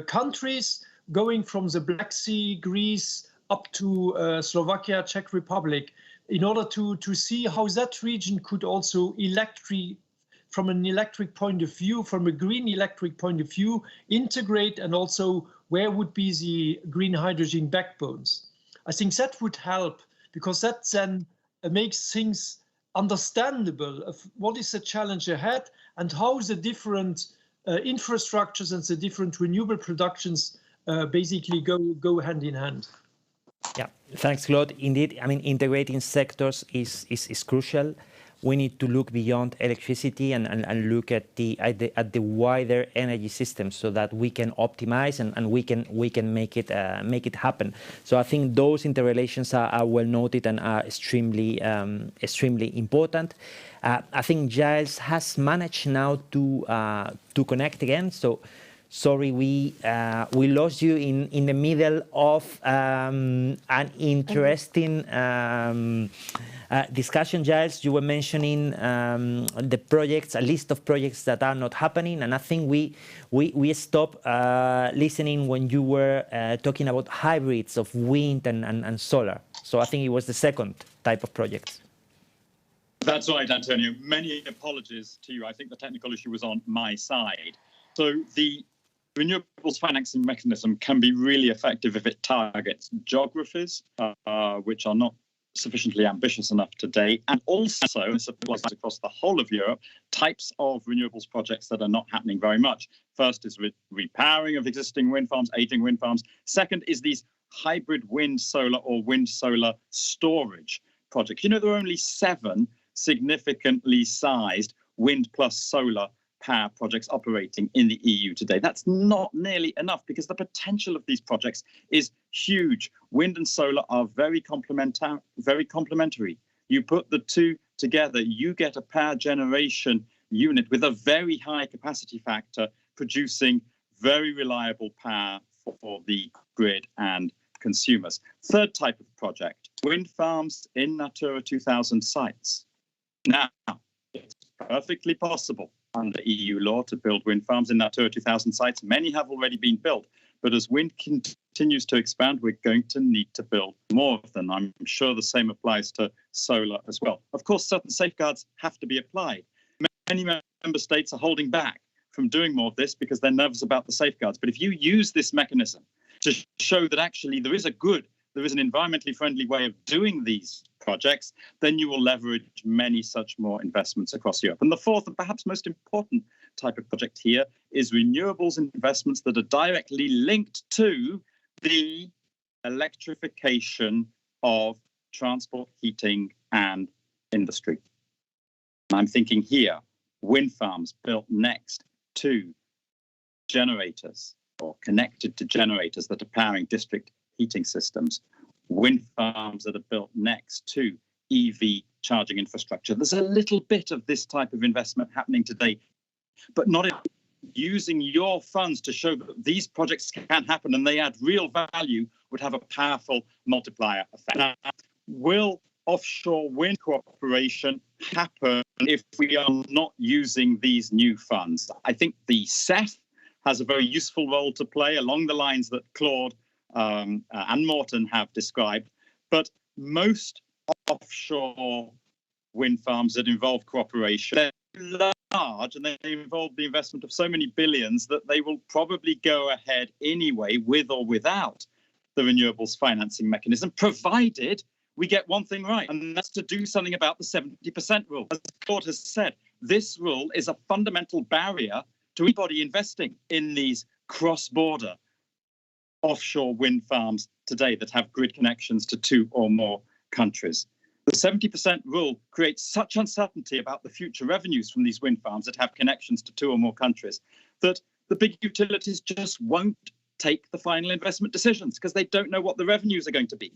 countries, going from the Black Sea, Greece, up to Slovakia, Czech Republic, in order to see how that region could also from an electric point of view, from a green electric point of view, integrate, and also where would be the green hydrogen backbones. I think that would help, because that then makes things understandable of what is the challenge ahead and how the different infrastructures and the different renewable productions basically go hand in hand. Yeah, thanks, Claude. Indeed, I mean, integrating sectors is crucial. We need to look beyond electricity and look at the wider energy system, so that we can optimize and we can make it happen. So I think those interrelations are well noted and are extremely important. I think Giles has managed now to connect again. So sorry, we lost you in the middle of an interesting discussion, Giles. You were mentioning the projects, a list of projects that are not happening, and I think we stopped listening when you were talking about hybrids of wind and solar. So I think it was the second type of project. That's right, Antonio. Many apologies to you. I think the technical issue was on my side. So the Renewables Financing Mechanism can be really effective if it targets geographies which are not sufficiently ambitious enough today, and also, this applies across the whole of Europe, types of renewables projects that are not happening very much. First is repowering of existing wind farms, aging wind farms. Second is these hybrid wind solar or wind solar storage projects. You know, there are only 7 significantly sized wind plus solar power projects operating in the EU today. That's not nearly enough, because the potential of these projects is huge. Wind and solar are very complementary. You put the two together, you get a power generation unit with a very high capacity factor, producing very reliable power for the grid and consumers. Third type of project, wind farms in Natura 2000 sites. Now, it's perfectly possible under EU law to build wind farms in Natura 2000 sites. Many have already been built, but as wind continues to expand, we're going to need to build more of them. I'm sure the same applies to solar as well. Of course, certain safeguards have to be applied. Many member states are holding back from doing more of this because they're nervous about the safeguards. But if you use this mechanism to show that actually there is an environmentally friendly way of doing these projects, then you will leverage many such more investments across Europe. And the fourth and perhaps most important type of project here is renewables investments that are directly linked to the electrification of transport, heating, and industry. And I'm thinking here, wind farms built next to generators or connected to generators that are powering district heating systems, wind farms that are built next to EV charging infrastructure. There's a little bit of this type of investment happening today, but not in using your funds to show that these projects can happen and they add real value would have a powerful multiplier effect. Now, will offshore wind cooperation happen if we are not using these new funds? I think the CEF has a very useful role to play along the lines that Claude and Morten have described, but most offshore wind farms that involve cooperation, they're large and they involve the investment of so many billions that they will probably go ahead anyway with or without the Renewables Financing Mechanism, provided we get one thing right, and that's to do something about the 70% rule. As Claude has said, this rule is a fundamental barrier to anybody investing in these cross-border offshore wind farms today that have grid connections to 2 or more countries. The 70% rule creates such uncertainty about the future revenues from these wind farms that have connections to 2 or more countries that the big utilities just won't take the final investment decisions because they don't know what the revenues are going to be.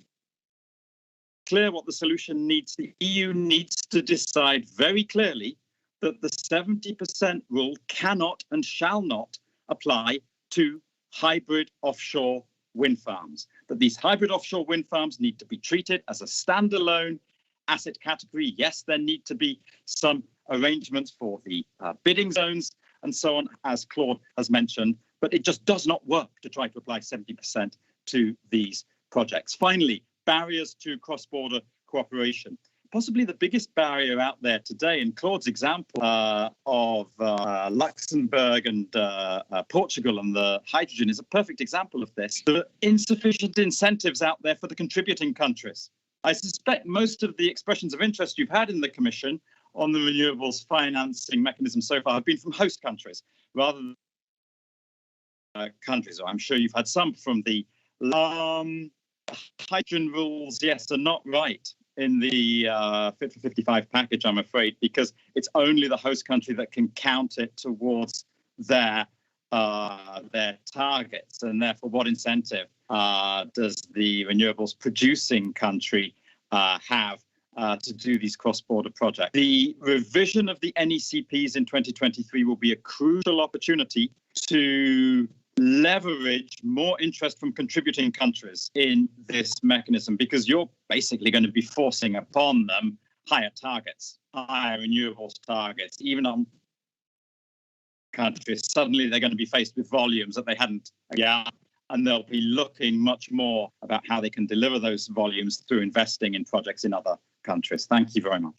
Clear what the solution needs. The EU needs to decide very clearly that the 70% rule cannot and shall not apply to hybrid offshore wind farms. That these hybrid offshore wind farms need to be treated as a standalone asset category. Yes, there need to be some arrangements for the bidding zones and so on, as Claude has mentioned, but it just does not work to try to apply 70% to these projects. Finally, barriers to cross-border cooperation. Possibly the biggest barrier out there today, in Claude's example of Luxembourg and Portugal and the hydrogen is a perfect example of this. There are insufficient incentives out there for the contributing countries. I suspect most of the expressions of interest you've had in the Commission on the Renewables Financing Mechanism so far have been from host countries rather than countries. I'm sure you've had some from the hydrogen rules, yes, are not right in the Fit for 55 package, I'm afraid, because it's only the host country that can count it towards their targets, and therefore what incentive does the renewables producing country have to do these cross-border projects? The revision of the NECPs in 2023 will be a crucial opportunity to leverage more interest from contributing countries in this mechanism, because you're basically going to be forcing upon them higher targets, higher renewables targets, even on countries. Suddenly they're going to be faced with volumes that they hadn't, and they'll be looking much more about how they can deliver those volumes through investing in projects in other countries. Thank you very much.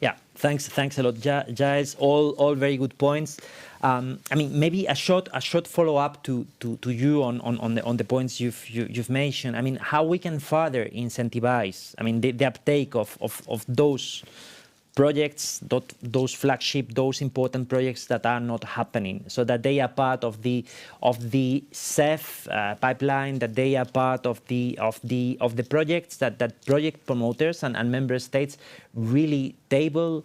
Yeah, thanks a lot, Giles. All very good points. I mean, maybe a short follow-up to you on the points you've mentioned. I mean, how we can further incentivize, I mean, the uptake of those projects, those flagship, those important projects that are not happening, so that they are part of the CEF pipeline, that they are part of the projects that project promoters and member states really table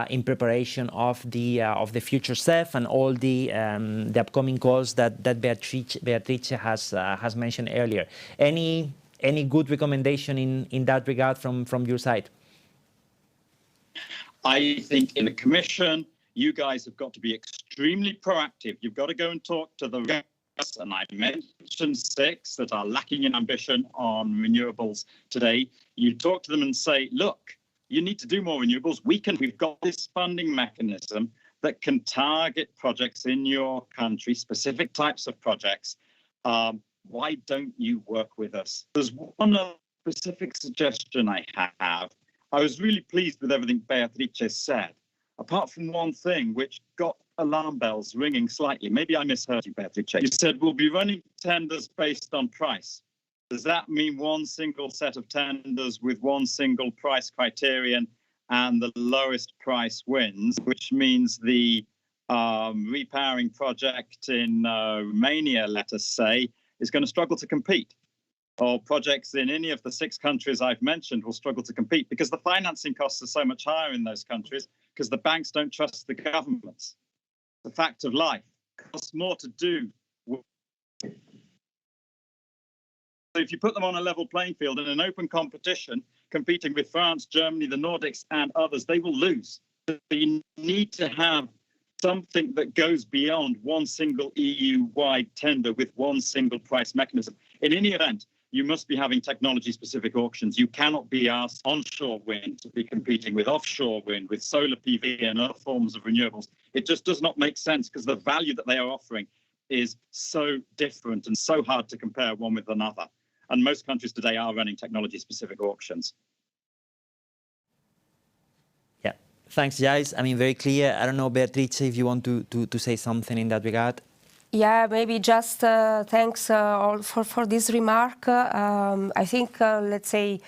in preparation of the future CEF and all the upcoming calls that Beatrice has mentioned earlier. Any good recommendation in that regard from your side? I think in the Commission, you guys have got to be extremely proactive. You've got to go and talk to the rest, and I mentioned 6 that are lacking in ambition on renewables today. You talk to them and say, look, you need to do more renewables. We've got this funding mechanism that can target projects in your country, specific types of projects. Why don't you work with us? There's one specific suggestion I have. I was really pleased with everything Beatrice said, apart from one thing which got alarm bells ringing slightly. Maybe I misheard you, Beatrice. You said we'll be running tenders based on price. Does that mean one single set of tenders with one single price criterion and the lowest price wins, which means the repowering project in Romania, let us say, is going to struggle to compete? or projects in any of the 6 countries I've mentioned will struggle to compete because the financing costs are so much higher in those countries because the banks don't trust the governments. The fact of life. It costs more to do. So if you put them on a level playing field in an open competition, competing with France, Germany, the Nordics, and others, they will lose. So you need to have something that goes beyond one single EU-wide tender with one single price mechanism. In any event, you must be having technology-specific auctions. You cannot be asked onshore wind to be competing with offshore wind, with solar PV and other forms of renewables. It just does not make sense because the value that they are offering is so different and so hard to compare one with another. And most countries today are running technology-specific auctions. Yeah, thanks, Giles. I mean, very clear. I don't know, Beatrice, if you want to say something in that regard. Yeah, maybe just thanks all for this remark. I think, let's say,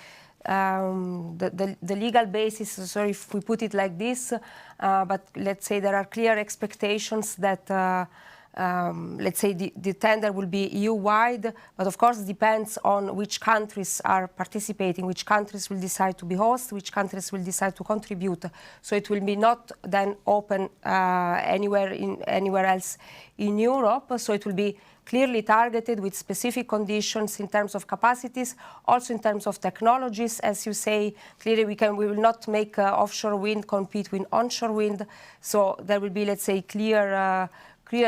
the legal basis, sorry if we put it like this, but let's say there are clear expectations that let's say the tender will be EU-wide, but of course it depends on which countries are participating, which countries will decide to be host, which countries will decide to contribute. So it will be not then open anywhere else in Europe. So it will be clearly targeted with specific conditions in terms of capacities, also in terms of technologies. As you say, clearly we will not make offshore wind compete with onshore wind. So there will be, let's say, clear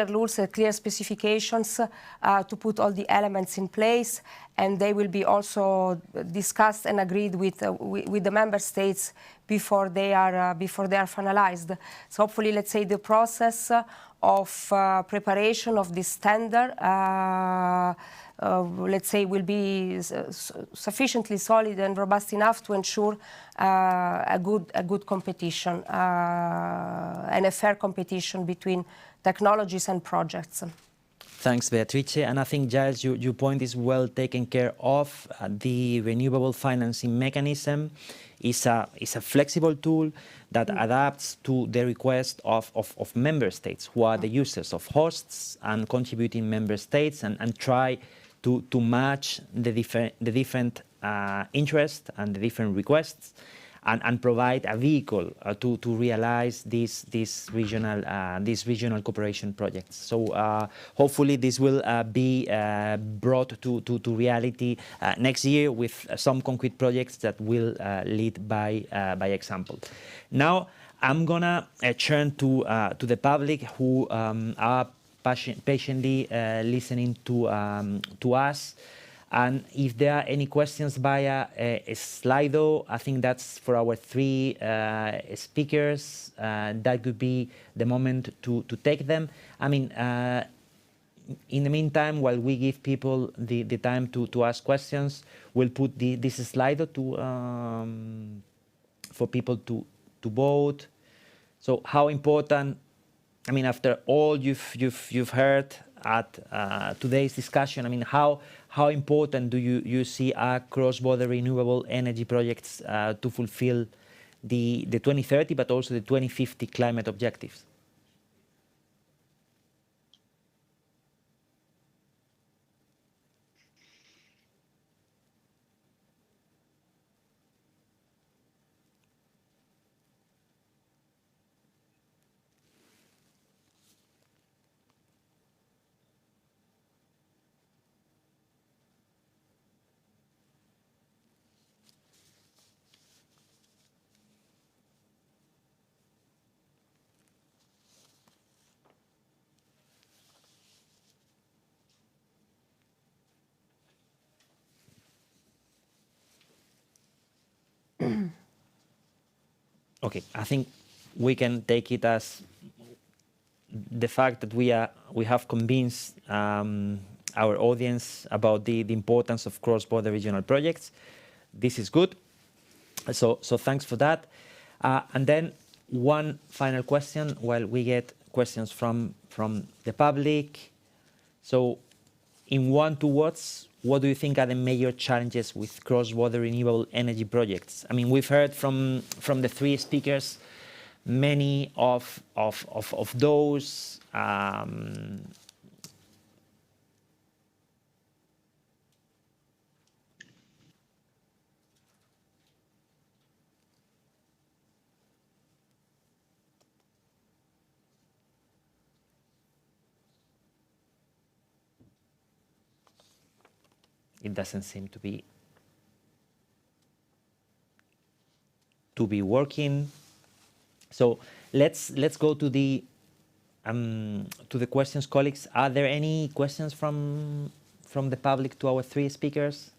rules and clear specifications to put all the elements in place, and they will be also discussed and agreed with the member states before they are finalized. So hopefully, let's say, the process of preparation of this tender, let's say, will be sufficiently solid and robust enough to ensure a good competition and a fair competition between technologies and projects. Thanks, Beatrice. And I think, Giles, your point is well taken care of. The Renewable Financing Mechanism is a flexible tool that adapts to the request of member states, who are the users of hosts and contributing member states, and try to match the different interests and the different requests, and provide a vehicle to realize these regional cooperation projects. So hopefully this will be brought to reality next year with some concrete projects that will lead by example. Now I'm gonna turn to the public who are patiently listening to us. And if there are any questions via Slido, I think that's for our 3 speakers. That could be the moment to take them. I mean, in the meantime, while we give people the time to ask questions, we'll put this Slido for people to vote. So how important, I mean, after all you've heard at today's discussion, I mean, how important do you see our cross-border renewable energy projects to fulfill the 2030, but also the 2050 climate objectives? Okay, I think we can take it as the fact that we have convinced our audience about the importance of cross-border regional projects. This is good. So thanks for that. And then one final question while we get questions from the public. So in 1 2 words, what do you think are the major challenges with cross-border renewable energy projects? I mean, we've heard from the 3 speakers many of those. It doesn't seem to be working. So let's go to the questions, colleagues. Are there any questions from the public to our three speakers?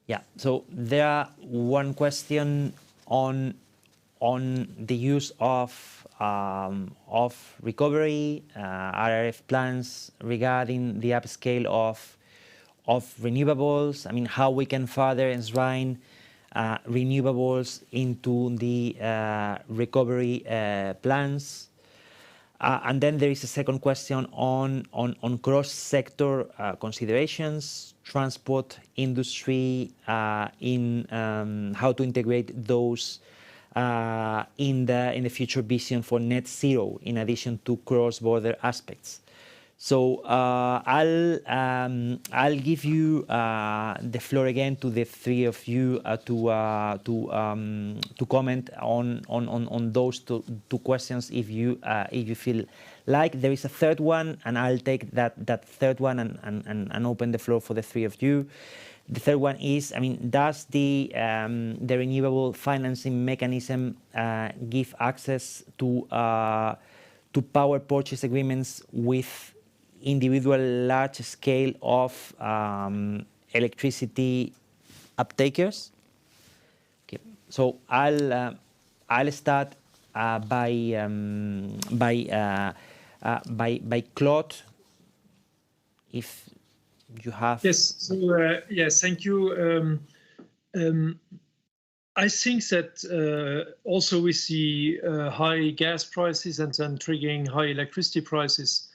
Yeah, so there are one question on the use of recovery, RRF plans regarding the upscale of renewables. I mean, how we can further enshrine renewables into the recovery plans. And then there is a second question on cross-sector considerations, transport industry, in how to integrate those in the future vision for net zero, in addition to cross-border aspects. So I'll give you the floor again to the three of you to comment on those two questions if you feel like. There is a third one, and I'll take that third one and open the floor for the three of you. The third one is, I mean, does the Renewable Financing Mechanism give access to power purchase agreements with individual large scale of electricity uptakers? Okay, so I'll start by Claude, if you have. Yes. So yes, thank you. I think that also with the high gas prices and then triggering high electricity prices,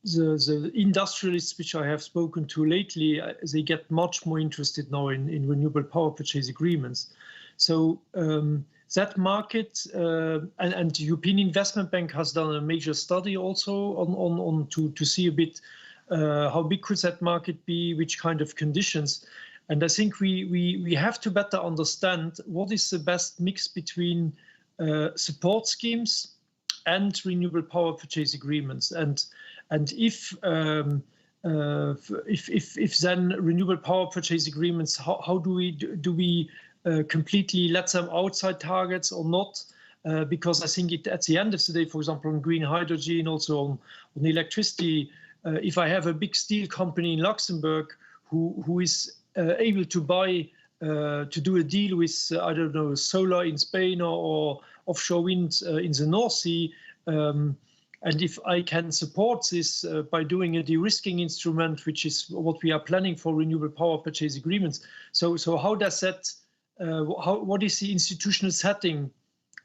the industrialists which I have spoken to lately, they get much more interested now in renewable power purchase agreements. So that market, and the European Investment Bank has done a major study also on to see a bit how big could that market be, which kind of conditions. And I think we have to better understand what is the best mix between support schemes and renewable power purchase agreements, and if then renewable power purchase agreements, how do we completely let them outside targets or not? Because I think at the end of the day, for example, on green hydrogen, also on electricity, if I have a big steel company in Luxembourg who is able to buy to do a deal with I don't know, solar in Spain or offshore wind in the North Sea, and if I can support this by doing a de-risking instrument, which is what we are planning for renewable power purchase agreements. So how does that? What is the institutional setting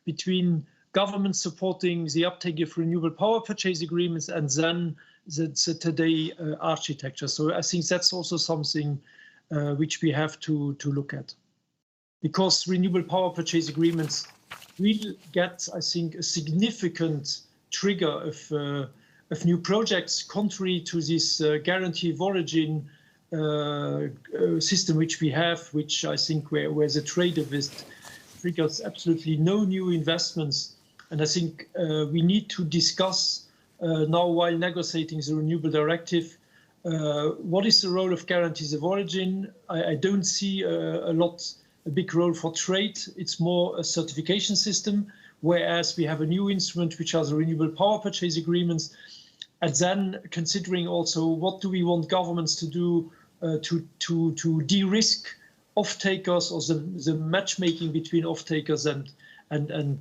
between government supporting the uptake of renewable power purchase agreements and then the today architecture? So I think that's also something which we have to look at, because renewable power purchase agreements will get, I think, a significant trigger of new projects, contrary to this guarantee of origin system which we have, which I think where the trade-off is triggers absolutely no new investments. And I think we need to discuss now, while negotiating the Renewable Directive, what is the role of guarantees of origin? I don't see a big role for trade. It's more a certification system, whereas we have a new instrument which has renewable power purchase agreements. And then considering also what do we want governments to do to de-risk off-takers, or the matchmaking between off-takers and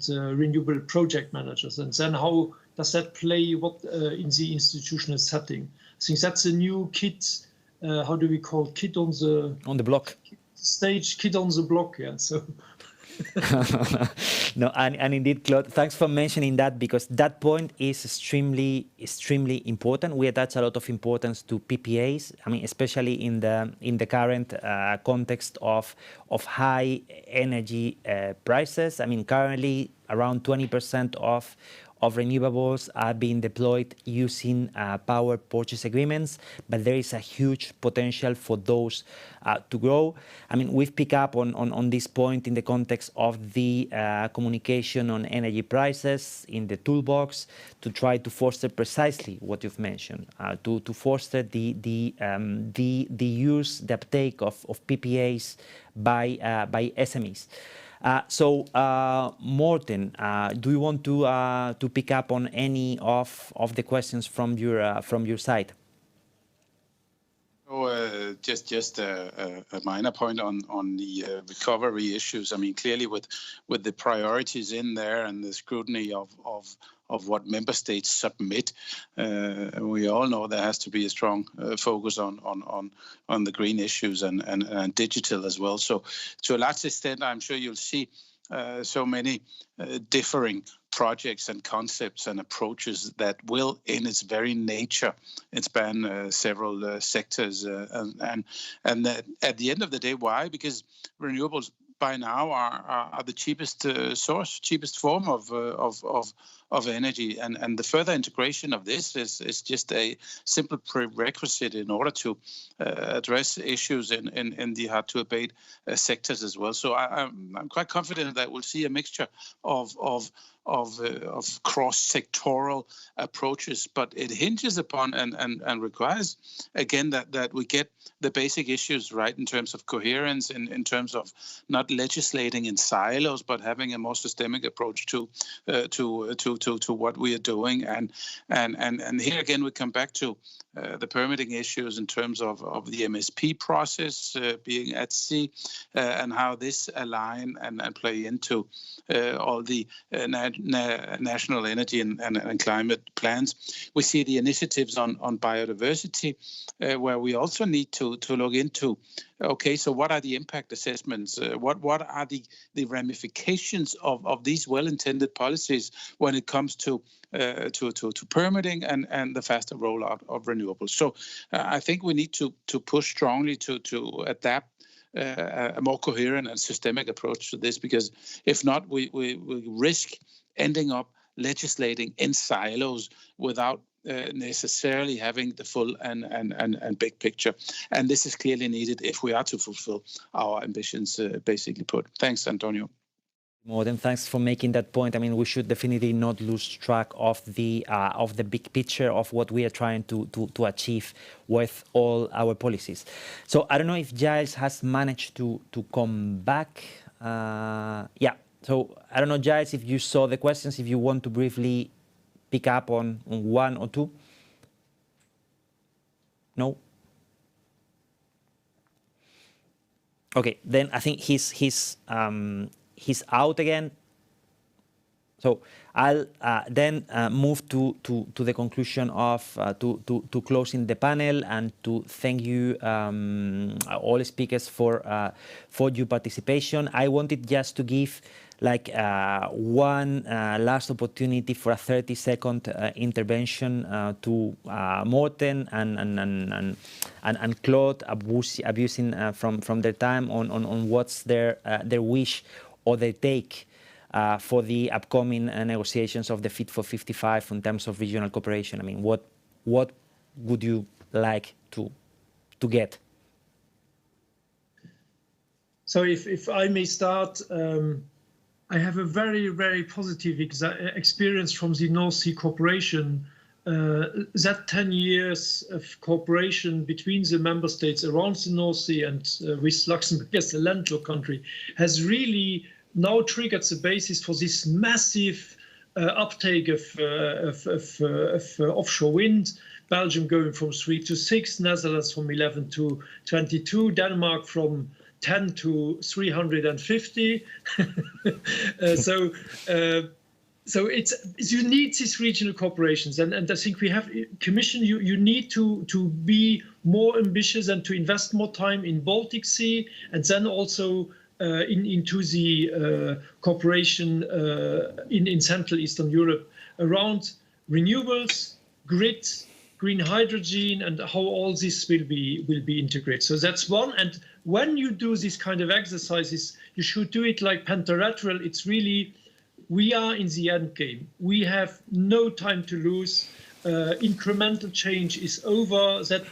renewable project managers, and then how does that play in the institutional setting? I think that's a new kid. How do we call kid on the block? Stage, kid on the block. Yeah. So. No, and indeed, Claude, thanks for mentioning that, because that point is extremely important. We attach a lot of importance to PPAs. I mean, especially in the current context of high energy prices. I mean, currently around 20% of of renewables are being deployed using power purchase agreements, but there is a huge potential for those to grow. I mean, we've picked up on this point in the context of the communication on energy prices in the toolbox to try to foster precisely what you've mentioned, to foster the use, the uptake of PPAs by SMEs. Morten, do you want to pick up on any of the questions from your side? Oh, just a minor point on the recovery issues. I mean, clearly with the priorities in there and the scrutiny of what member states submit, we all know there has to be a strong focus on the green issues and digital as well. So to a large extent, I'm sure you'll see so many differing projects and concepts and approaches that will, in its very nature, span several sectors. And that at the end of the day, why? Because renewables by now are the cheapest cheapest form of energy, and the further integration of this is just a simple prerequisite in order to address issues in the hard to abate sectors as well. So I'm quite confident that we'll see a mixture of cross-sectoral approaches, but it hinges upon and requires again that we get the basic issues right in terms of coherence, in terms of not legislating in silos, but having a more systemic approach to what we are doing. And here again we come back to the permitting issues in terms of the MSP process being at sea, and how this align and play into all the national energy and climate plans. We see the initiatives on biodiversity, where we also need to look into, okay, so what are the impact assessments? What are the ramifications of these well-intended policies when it comes to permitting and the faster rollout of renewables? So I think we need to push strongly to adapt a more coherent and systemic approach to this, because if not, we risk ending up legislating in silos without necessarily having the full and big picture. And this is clearly needed if we are to fulfill our ambitions, basically put. Thanks, Antonio. Morten, thanks for making that point. I mean, we should definitely not lose track of the big picture of what we are trying to achieve with all our policies. So I don't know if Giles has managed to come back. Yeah. So I don't know, Giles, if you saw the questions, if you want to briefly pick up on one or two. No. Okay, then I think he's out again. So I'll then move to the conclusion of to closing the panel, and to thank you all speakers for your participation. I wanted just to give like one last opportunity for a 30-second intervention to Morten and Claude, abusing from their time on what's their wish or their take for the upcoming negotiations of the Fit for 55 in terms of regional cooperation. I mean, what would you like to get? So if I may start, I have a very, very positive experience from the North Sea cooperation. That 10 years of cooperation between the member states around the North Sea and with Luxembourg as a landlocked country has really now triggered the basis for this massive uptake of offshore wind. Belgium going from 3 to 6, Netherlands from 11 to 22, Denmark from 10 to 350. So you need these regional corporations, and I think we have Commission. You need to be more ambitious and to invest more time in Baltic Sea, and then also into the cooperation in Central Eastern Europe around renewables, grid, green hydrogen, and how all this will be integrated. So that's one. And when you do this kind of exercises, you should do it like pentalateral. It's really we are in the end game. We have no time to lose. Incremental change is over. That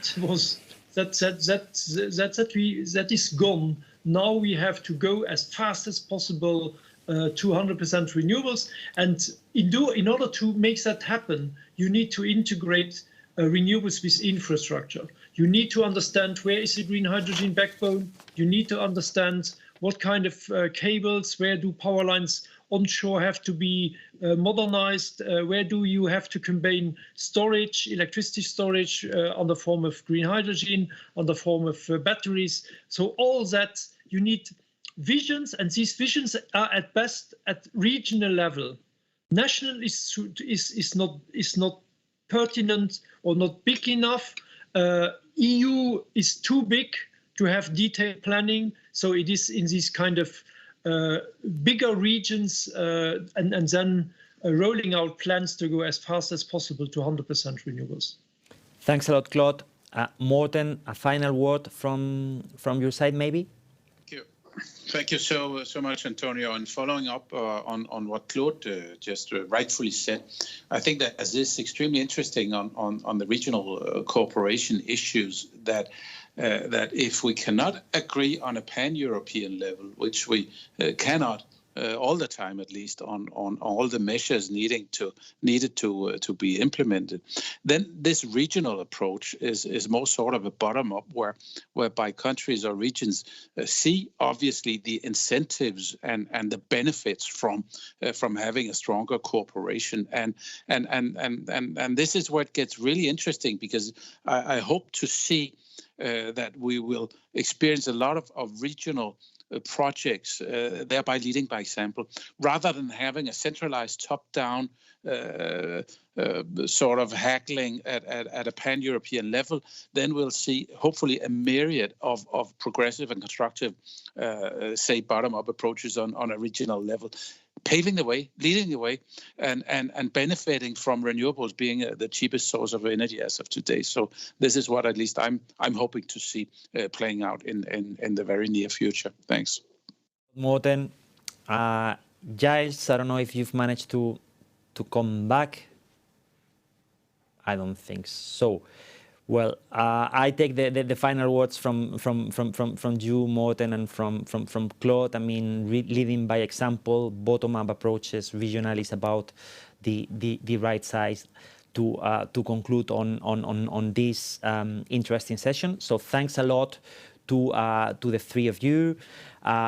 is gone. Now we have to go as fast as possible to 100% renewables. And in order to make that happen, you need to integrate renewables with infrastructure. You need to understand where is the green hydrogen backbone. You need to understand what kind of cables, where do power lines onshore have to be modernized, where do you have to combine storage, electricity storage on the form of green hydrogen, on the form of batteries. So all that, you need visions, and these visions are at best at regional level. National is not pertinent or not big enough. EU is too big to have detailed planning, so it is in these kind of bigger regions and then rolling out plans to go as fast as possible to 100% renewables. Thanks a lot, Claude. Morten, a final word from your side, maybe? Thank you so much, Antonio. And following up on what Claude just rightfully said, I think that as is extremely interesting on the regional cooperation issues that if we cannot agree on a pan-European level, which we cannot all the time, at least on all the measures needed to be implemented, then this regional approach is more sort of a bottom-up, whereby countries or regions see obviously the incentives and the benefits from having a stronger cooperation, and this is where it gets really interesting, because I hope to see that we will experience a lot of regional projects, thereby leading by example, rather than having a centralized top-down sort of haggling at a pan-European level. Then we'll see hopefully a myriad of progressive and constructive, say, bottom-up approaches on a regional level, paving the way, leading the way, and benefiting from renewables being the cheapest source of energy as of today. So this is what at least I'm hoping to see playing out in the very near future. Thanks. Morten, Giles, I don't know if you've managed to come back. I don't think so. Well, I take the final words from you, Morten, and from Claude. I mean, leading by example, bottom-up approaches, regional is about the right size to conclude on this interesting session. So thanks a lot to the three of you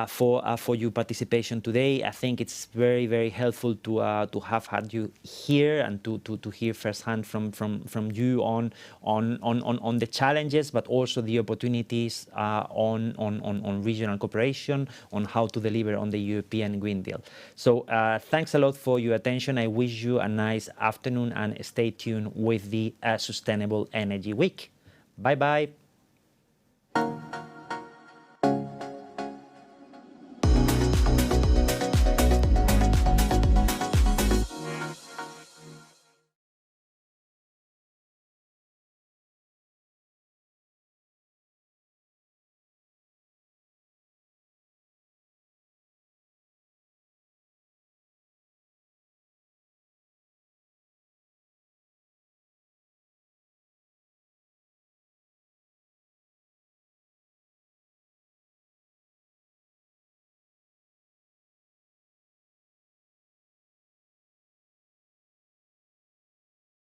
for your participation today. I think it's very, very helpful to have had you here and to hear firsthand from you on the challenges, but also the opportunities on regional cooperation, on how to deliver on the European Green Deal. So thanks a lot for your attention. I wish you a nice afternoon and stay tuned with the Sustainable Energy Week. Bye-bye.